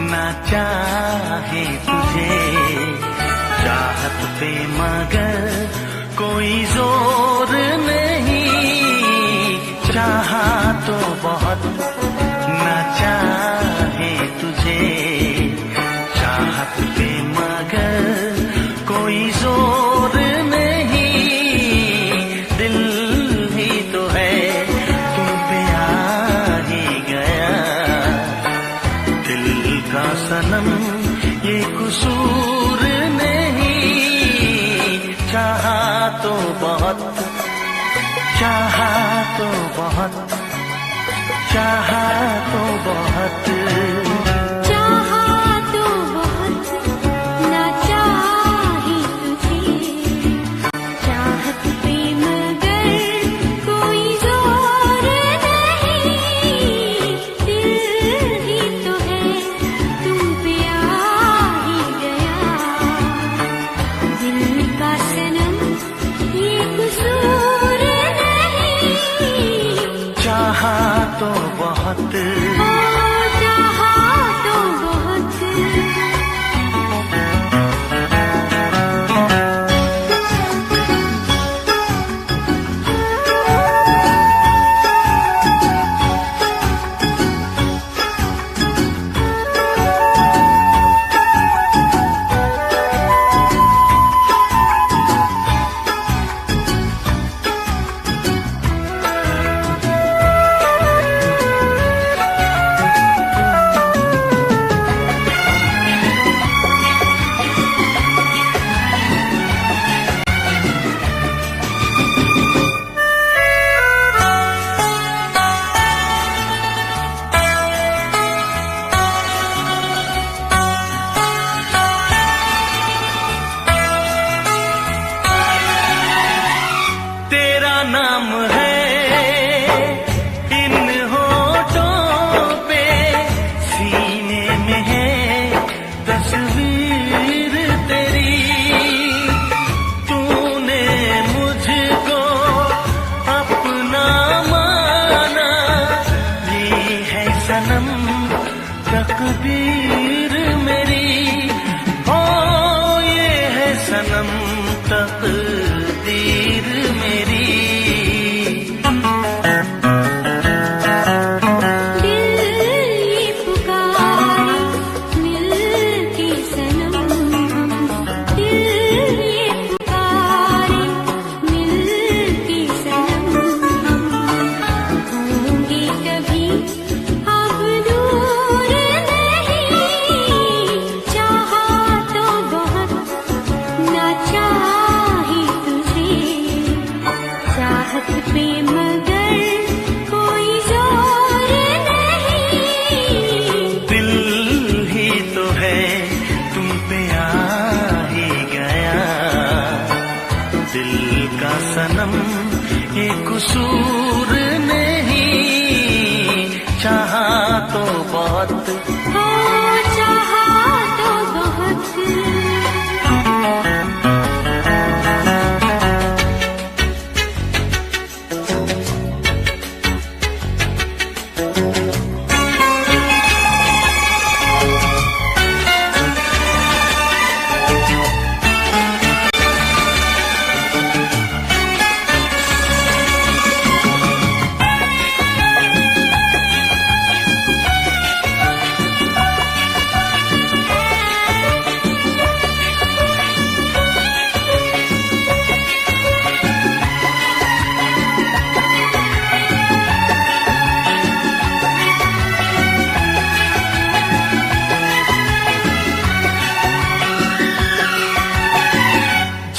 ना चाहे तुझे चाहत पे मगर कोई जोर नहीं। चाहा तो बहुत ना चाहे तुझे चाहत पे मगर कोई जोर नहीं। दिल ही तो है तुम पे आ ही गया, दिल का सनम ये कसूर नहीं। चाहा तो बहुत, चाहा तो बहुत, चाहा तो बहुत, चाहा तो बहुत ना चाहे तुझे चाहत पे मगर कोई जोर नहीं। दिल ही तो है तुम पे आ ही गया, दिल का सनम ये कसूर नहीं। चाहा तो बहुत, चाहा तो बहुत। तेरा नाम है इन होठों पे, सीने में है तस्वीर तेरी। तूने मुझको अपना माना, ये है सनम तकदीर मेरी। हो ये है सनम तकदीर मेरी। दिल ये पुकारे मिल के दिल का सनम ये कसूर नहीं, चाहा तो बहुत हो चाहा तो बहुत।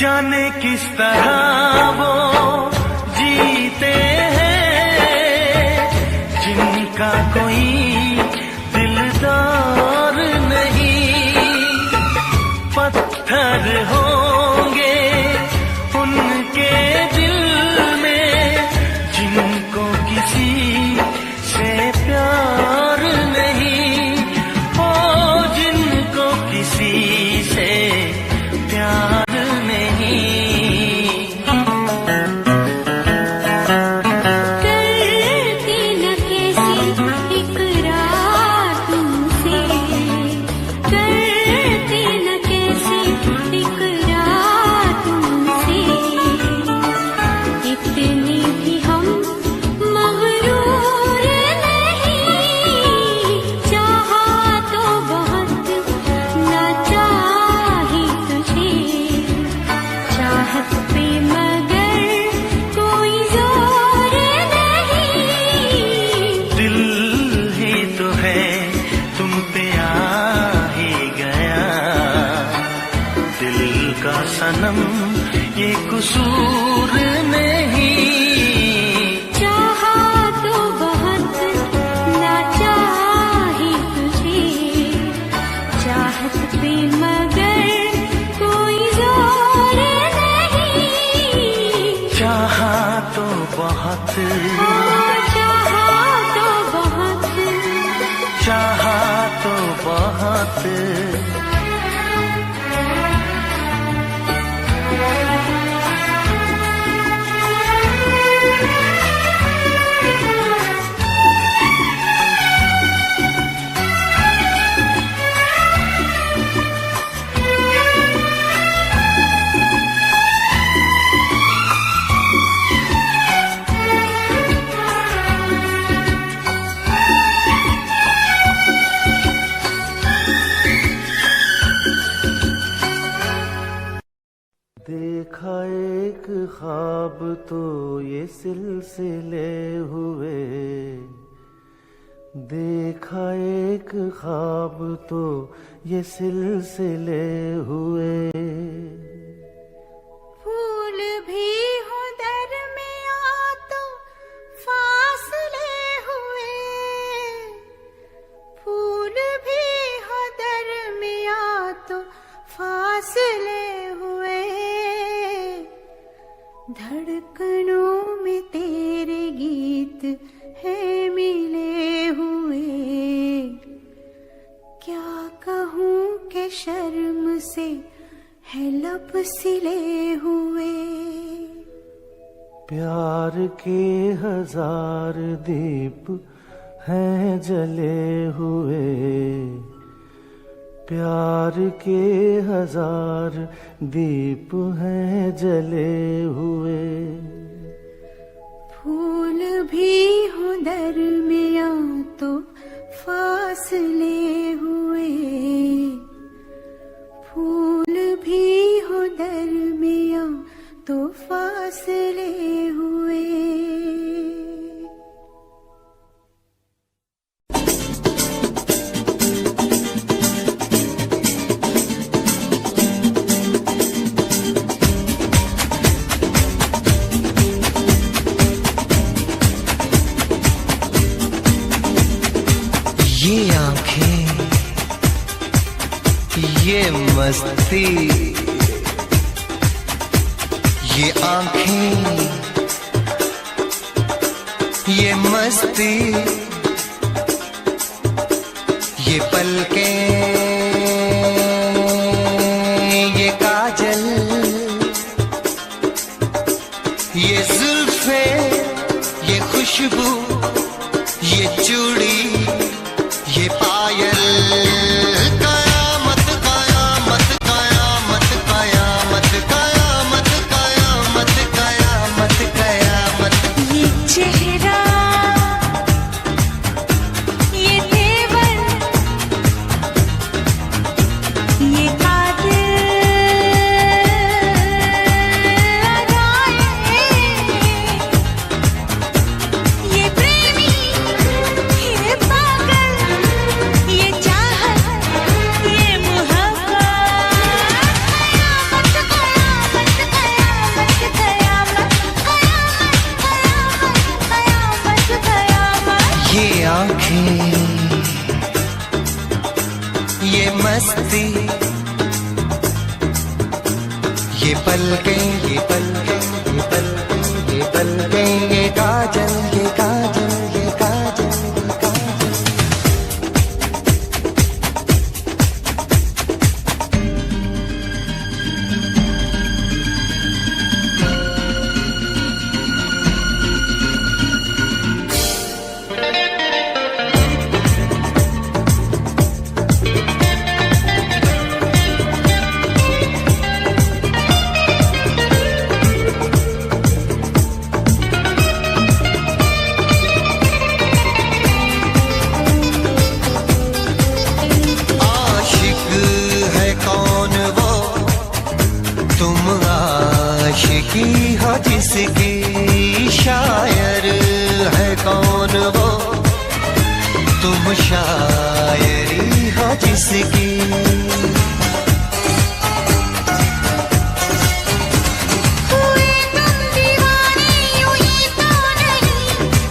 जाने किस तरह वो जीते हैं जिनका कोई दिलदार नहीं, पत्थर होंगे उनके दिल में जिनको किसी से प्यार नहीं, ओ जिनको किसी से प्यार सनम ये कसूर नहीं, चाहा तो बहुत ना चाही तुझे, चाहत पे मगर कोई जोर नहीं, चाहा तो बहुत चाहा तो बहुत, चाहा तो बहुत। देखा एक ख्वाब तो ये सिलसिले हुए, देखा एक ख्वाब तो ये सिलसिले हुए, फूल भी हो दरमियां तो फासले हुए, फूल भी हो दरमियां तो फासले हुए, धड़कनों में तेरे गीत है मिले हुए, क्या कहूँ कि शर्म से है लब सिले हुए, प्यार के हजार दीप हैं जले हुए, प्यार के हजार दीप हैं जले हुए, फूल भी हो दरमियां तो फासले हुए, फूल भी हो दरमियां तो फासले हुए। ये आंखें, ये मस्ती, ये आंखें, ये मस्ती, ये पलकें, ये काजल, ये जुल्फे, ये खुशबू, ये चूड़ी, ये पायल, कयामत कयामत कयामत कयामत कयामत कयामत कयामत कयामत। ये चेहरा, ये तेवर, ये कातिल अदाएं, ये प्रेमी, ये पागल, ये चाहत, ये मोहब्बत, कयामत कयामत कयामत कयामत कयामत कयामत कयामत। ये आंखें, ये मस्ती, ये पलकें, ये पलकें, ये पलकें, ये पलकें, ये काजल, ये काजल, ये काजल, ये काजल। आशिक है कौन वो, तुम आशिकी हो जिसकी, शायर है कौन वो, तुम शायरी हो जिसकी। हुए तुम दीवाने यूं ही तो नहीं,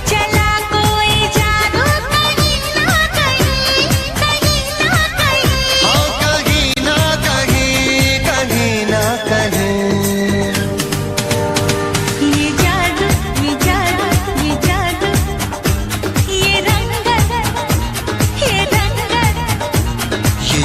चला कोई जादू कहीं ना कहीं, कहीं ना कहीं। हाँ कहीं ना कहीं, कहीं ना कहीं। ये जादू, ये जादू, ये जादू, ये रंगत, ये रंगत, ये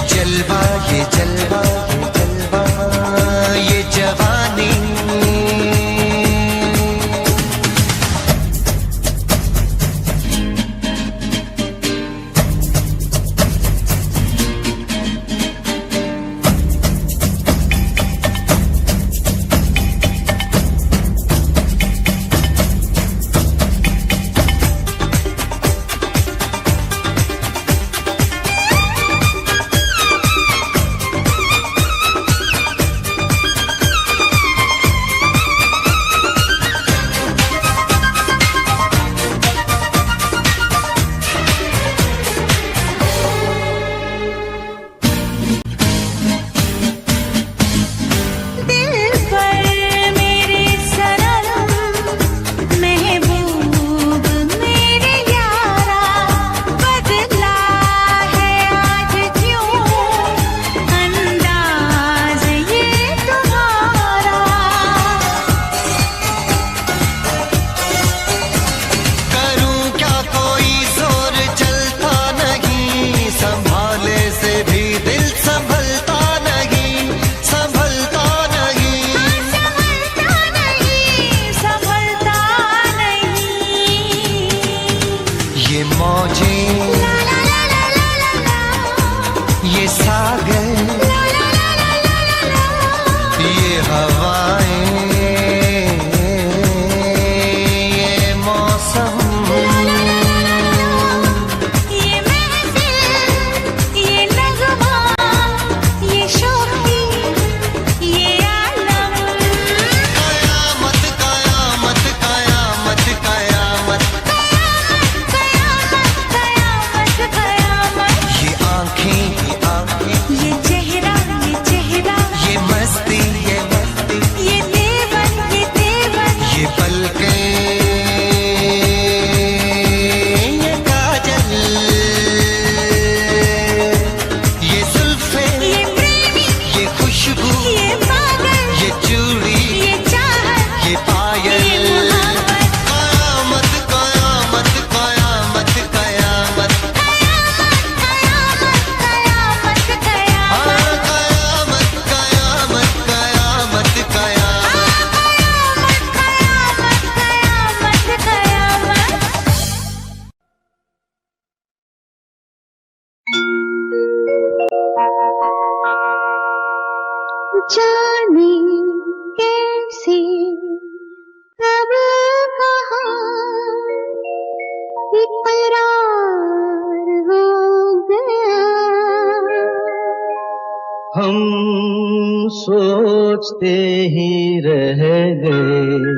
सोचते ही रह गए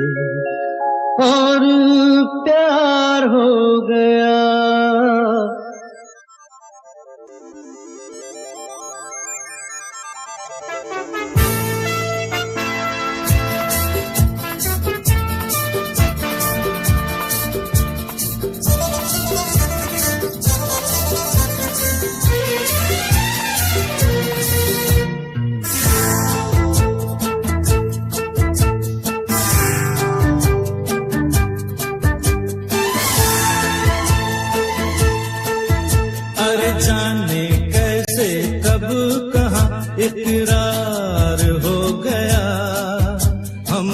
और प्यार हो गया। जाने कैसे कब कहाँ इकरार हो गया, हम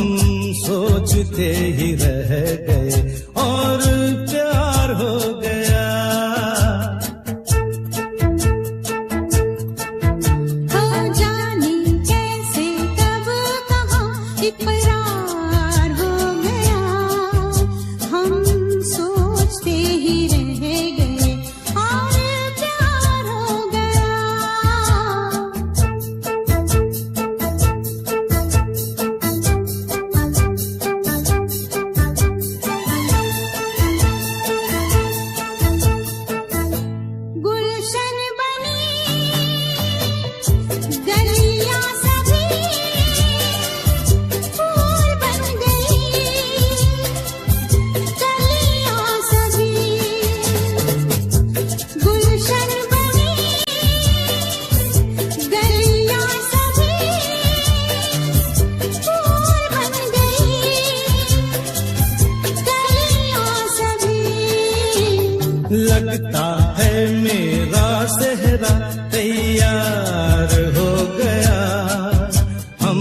सोचते ही रह गए और प्यार हो गया। हो जाने कैसे कब कहाँ इकरार हो गया, हम सोचते ही रह गए और प्यार हो गया। गुलशन बनी गलियां सभी फूल बन गई, गलियां सभी गुलशन बनी, गलियां सभी फूल बन गई, गलियां सभी। लगता है मेरा सेहरा तैयार हो गया, हम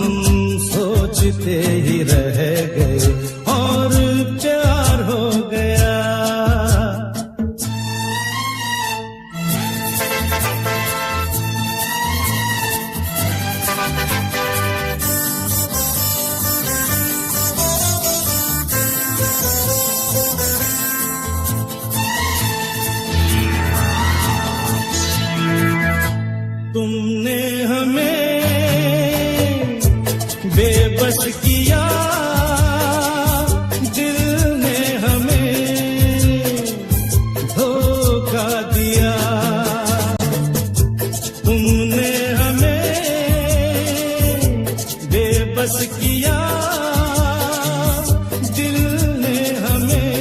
सोचते ही रह गए और प्यार हो गया। तुमने हमें बेबस किया, दिल ने हमें धोखा दिया। तुमने हमें बेबस किया, दिल ने हमें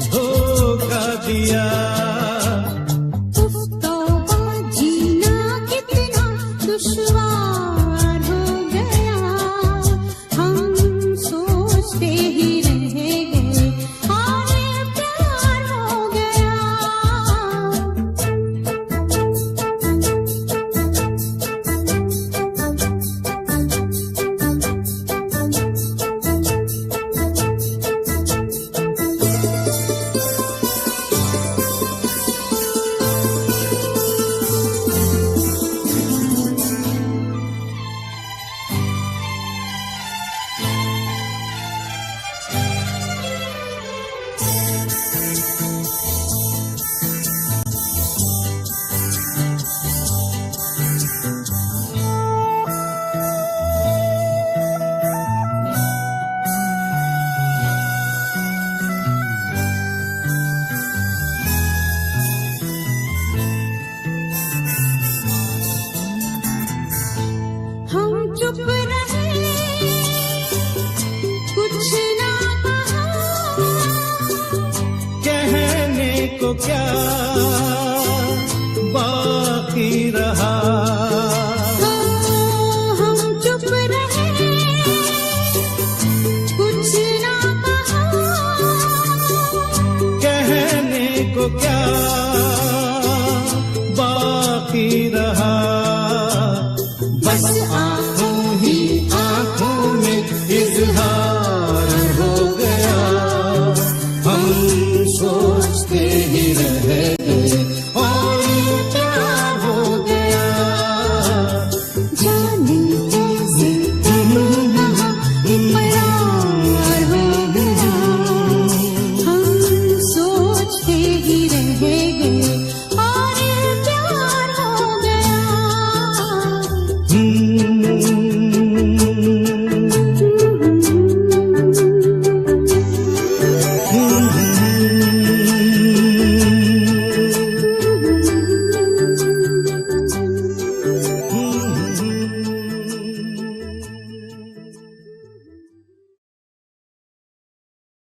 धोखा दिया। जीना कितना दुश्वार हो गया, हम सोचते ही रह गए और प्यार हो गया। हम चुप रहे, कुछ ना कहा, कहने को क्या